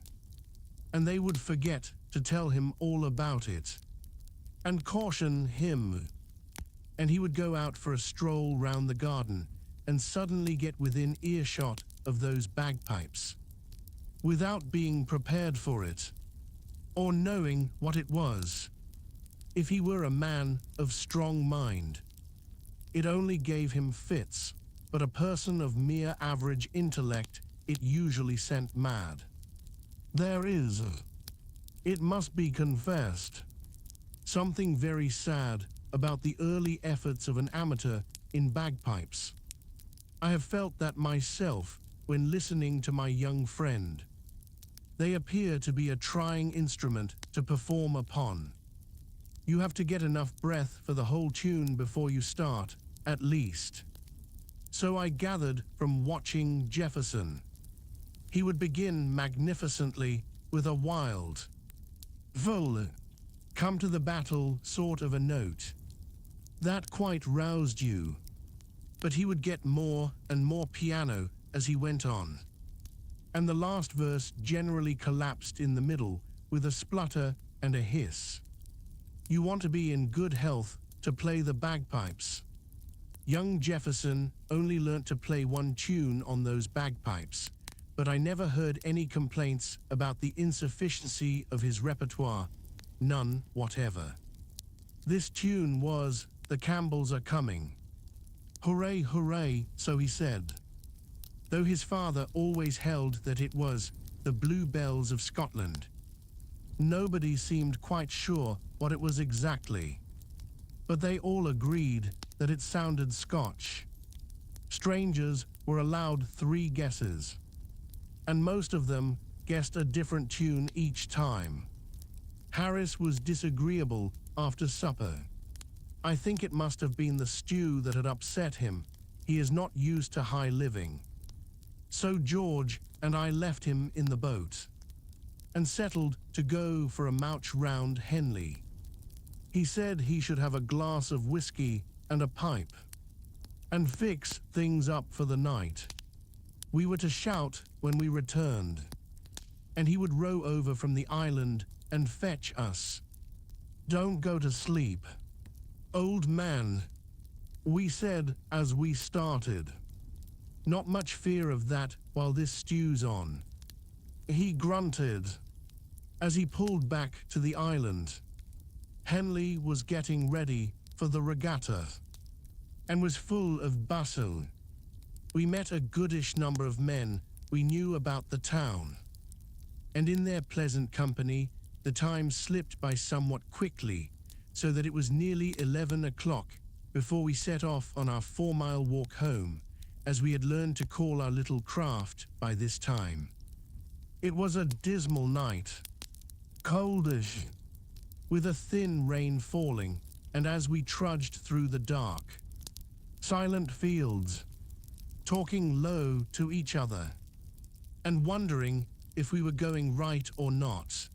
and they would forget to tell him all about it and caution him, and he would go out for a stroll round the garden and suddenly get within earshot of those bagpipes, without being prepared for it or knowing what it was. If he were a man of strong mind, it only gave him fits, but a person of mere average intellect it usually sent mad. There is, it must be confessed, something very sad about the early efforts of an amateur in bagpipes. I have felt that myself when listening to my young friend. They appear to be a trying instrument to perform upon. You have to get enough breath for the whole tune before you start, at least. So I gathered from watching Jefferson. He would begin magnificently with a wild, full, come to the battle sort of a note. That quite roused you. But he would get more and more piano as he went on, and the last verse generally collapsed in the middle with a splutter and a hiss. You want to be in good health to play the bagpipes. Young Jefferson only learnt to play one tune on those bagpipes, but I never heard any complaints about the insufficiency of his repertoire, none whatever. This tune was "The Campbells Are Coming." Hooray, hooray, so he said, though his father always held that it was "The Bluebells of Scotland." Nobody seemed quite sure what it was exactly, but they all agreed that it sounded Scotch. Strangers were allowed 3 guesses, and most of them guessed a different tune each time. Harris was disagreeable after supper. I think it must have been the stew that had upset him. He is not used to high living. So George and I left him in the boat and settled to go for a mouch round Henley. He said he should have a glass of whiskey and a pipe and fix things up for the night. We were to shout when we returned, and he would row over from the island and fetch us. "Don't go to sleep, old man," we said as we started. "Not much fear of that while this stews on," he grunted as he pulled back to the island. Henley was getting ready for the regatta and was full of bustle. We met a goodish number of men we knew about the town, and in their pleasant company the time slipped by somewhat quickly, so that it was nearly 11 o'clock before we set off on our 4-mile walk home, as we had learned to call our little craft by this time. It was a dismal night, coldish, with a thin rain falling, and as we trudged through the dark, silent fields, talking low to each other, and wondering if we were going right or not,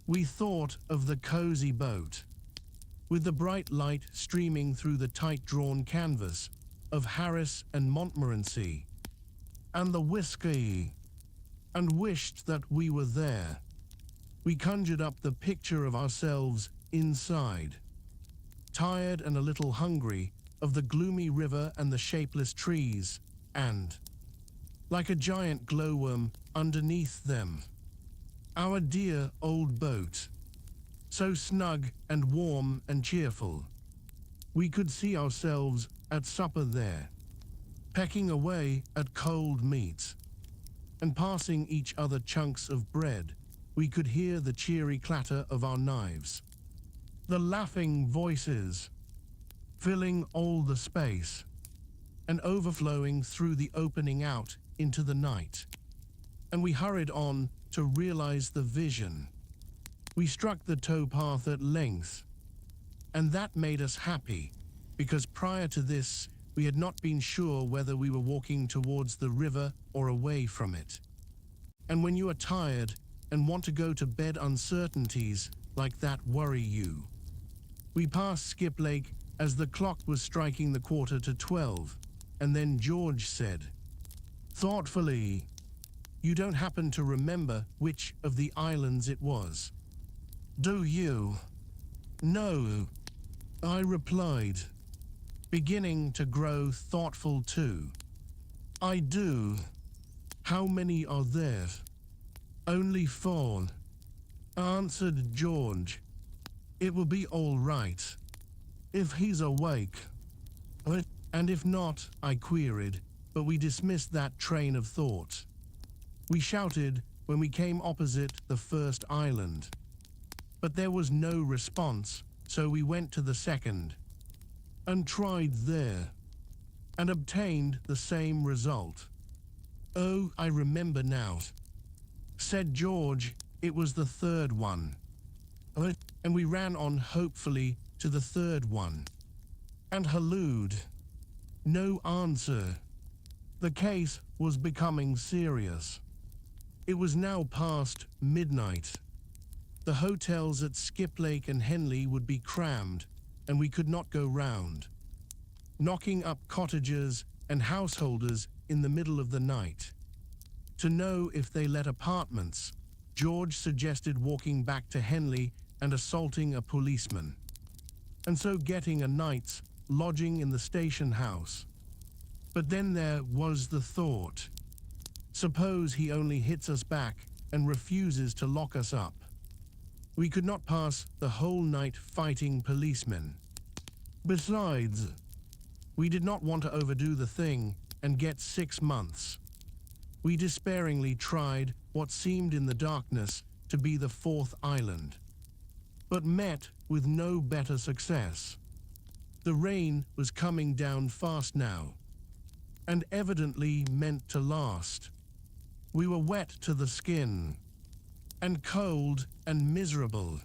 we thought of the cozy boat, with the bright light streaming through the tight-drawn canvas of Harris and Montmorency, and the whiskey, and wished that we were there. We conjured up the picture of ourselves inside, tired and a little hungry, of the gloomy river and the shapeless trees, and, like a giant glowworm underneath them, our dear old boat, so snug and warm and cheerful. We could see ourselves at supper there, pecking away at cold meat, and passing each other chunks of bread. We could hear the cheery clatter of our knives, the laughing voices, filling all the space, and overflowing through the opening out into the night. And we hurried on to realize the vision. We struck the towpath at length, and that made us happy, because prior to this we had not been sure whether we were walking towards the river or away from it. And when you are tired and want to go to bed, uncertainties like that worry you. We passed Skip Lake as the clock was striking the 12:15, and then George said, thoughtfully, "You don't happen to remember which of the islands it was, do you?" "No," I replied, beginning to grow thoughtful too. "I do. How many are there?" "Only 4," answered George. "It will be all right, if he's awake." "And if not?" I queried, but we dismissed that train of thought. We shouted when we came opposite the first island, but there was no response, so we went to the second, and tried there, and obtained the same result. "Oh, I remember now," said George. "It was the third one." And we ran on hopefully to the third one, and hallooed. No answer. The case was becoming serious. It was now past midnight. The hotels at Skip Lake and Henley would be crammed, and we could not go round, knocking up cottagers and householders in the middle of the night. To know if they let apartments, George suggested walking back to Henley and assaulting a policeman, and so getting a night's lodging in the station house. But then there was the thought, suppose he only hits us back and refuses to lock us up? We could not pass the whole night fighting policemen. Besides, we did not want to overdo the thing and get 6 months. We despairingly tried what seemed in the darkness to be the 4th island, but met with no better success. The rain was coming down fast now, and evidently meant to last. We were wet to the skin, and cold and miserable.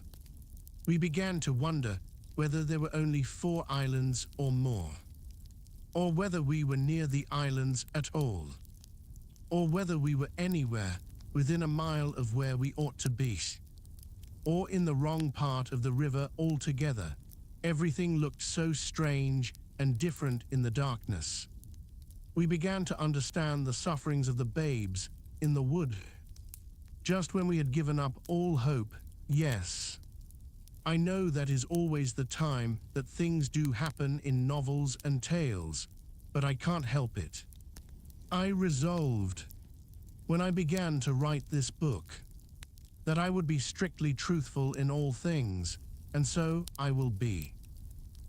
We began to wonder whether there were only 4 islands or more, or whether we were near the islands at all, or whether we were anywhere within a mile of where we ought to be, or in the wrong part of the river altogether. Everything looked so strange and different in the darkness. We began to understand the sufferings of the babes in the wood. Just when we had given up all hope, yes. I know that is always the time that things do happen in novels and tales, but I can't help it. I resolved, when I began to write this book, that I would be strictly truthful in all things, and so I will be,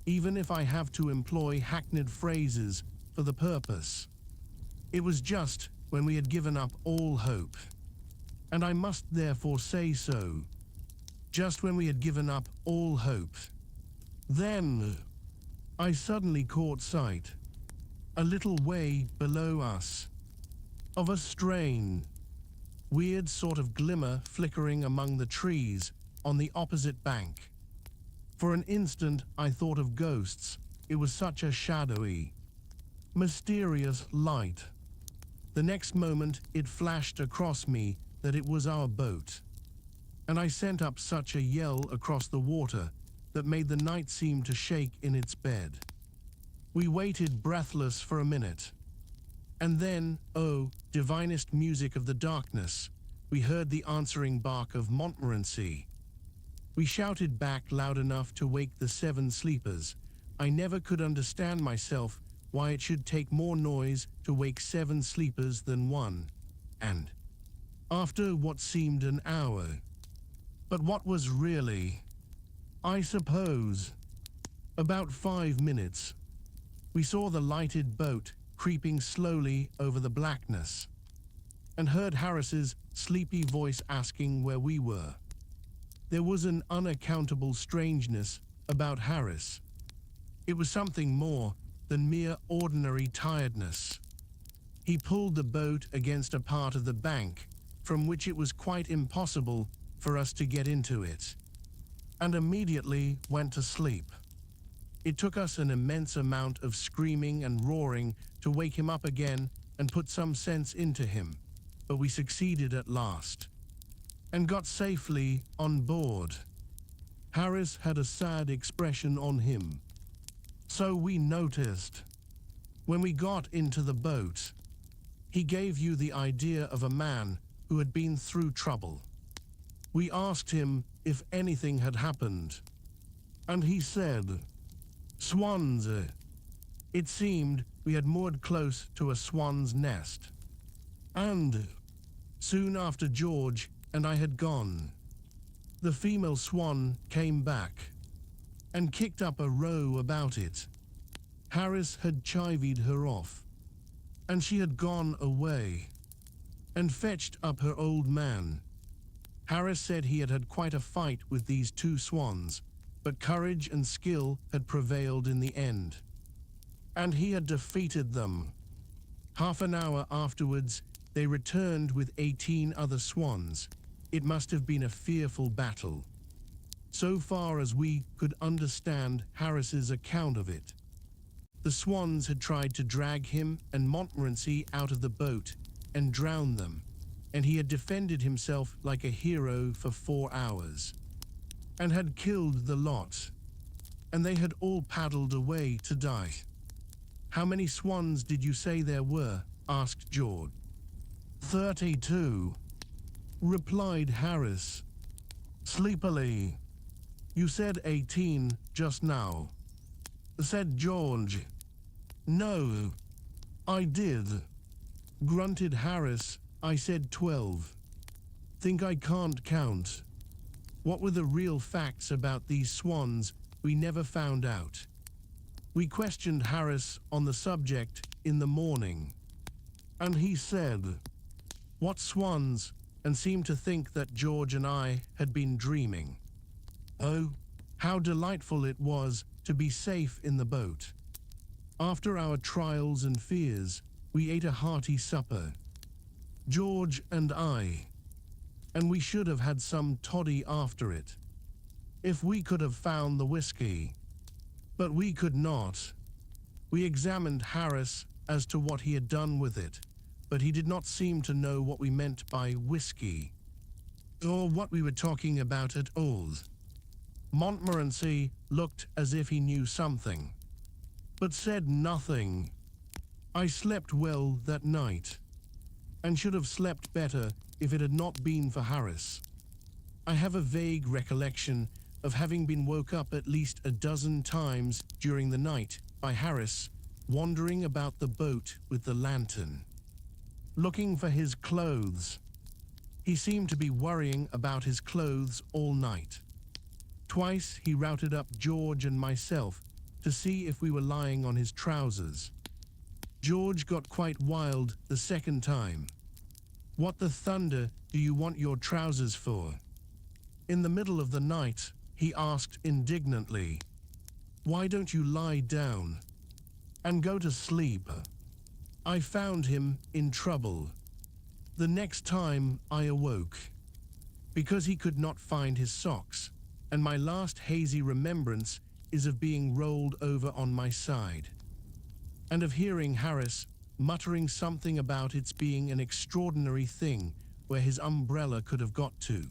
even if I have to employ hackneyed phrases for the purpose. It was just when we had given up all hope, and I must therefore say so, just when we had given up all hope. Then I suddenly caught sight, a little way below us, of a strange, weird sort of glimmer flickering among the trees on the opposite bank. For an instant I thought of ghosts. It was such a shadowy, mysterious light. The next moment it flashed across me that it was our boat, and I sent up such a yell across the water that made the night seem to shake in its bed. We waited breathless for a minute, and then, oh, divinest music of the darkness, we heard the answering bark of Montmorency. We shouted back loud enough to wake the 7 sleepers. I never could understand myself why it should take more noise to wake 7 sleepers than 1. And after what seemed an hour, but what was really, I suppose, about 5 minutes, we saw the lighted boat creeping slowly over the blackness, and heard Harris's sleepy voice asking where we were. There was an unaccountable strangeness about Harris. It was something more than mere ordinary tiredness. He pulled the boat against a part of the bank from which it was quite impossible for us to get into it, and immediately went to sleep. It took us an immense amount of screaming and roaring to wake him up again and put some sense into him, but we succeeded at last, and got safely on board. Harris had a sad expression on him, so we noticed. When we got into the boat, he gave you the idea of a man who had been through trouble. We asked him if anything had happened, and he said, "Swans." It seemed we had moored close to a swan's nest, and soon after George and I had gone, the female swan came back and kicked up a row about it. Harris had chivied her off, and she had gone away and fetched up her old man. Harris said he had had quite a fight with these 2 swans, but courage and skill had prevailed in the end, and he had defeated them. Half an hour afterwards, they returned with 18 other swans. It must have been a fearful battle, so far as we could understand Harris's account of it. The swans had tried to drag him and Montmorency out of the boat and drown them, and he had defended himself like a hero for 4 hours, and had killed the lot, and they had all paddled away to die. "How many swans did you say there were?" asked George. 32, replied Harris, sleepily. "You said 18 just now," said George. "No, I did," grunted Harris. "I said 12. Think I can't count." What were the real facts about these swans we never found out. We questioned Harris on the subject in the morning, and he said, "What swans?" and seemed to think that George and I had been dreaming. Oh, how delightful it was to be safe in the boat. After our trials and fears, we ate a hearty supper, George and I, and we should have had some toddy after it, if we could have found the whiskey. But we could not. We examined Harris as to what he had done with it, but he did not seem to know what we meant by whiskey, or what we were talking about at all. Montmorency looked as if he knew something, but said nothing. I slept well that night, and should have slept better if it had not been for Harris. I have a vague recollection of having been woke up at least a dozen times during the night by Harris wandering about the boat with the lantern, looking for his clothes. He seemed to be worrying about his clothes all night. Twice he routed up George and myself to see if we were lying on his trousers. George got quite wild the second time. "What the thunder do you want your trousers for?" In the middle of the night, he asked indignantly, "Why don't you lie down and go to sleep?" I found him in trouble the next time I awoke, because he could not find his socks, and my last hazy remembrance is of being rolled over on my side, and of hearing Harris muttering something about its being an extraordinary thing where his umbrella could have got to.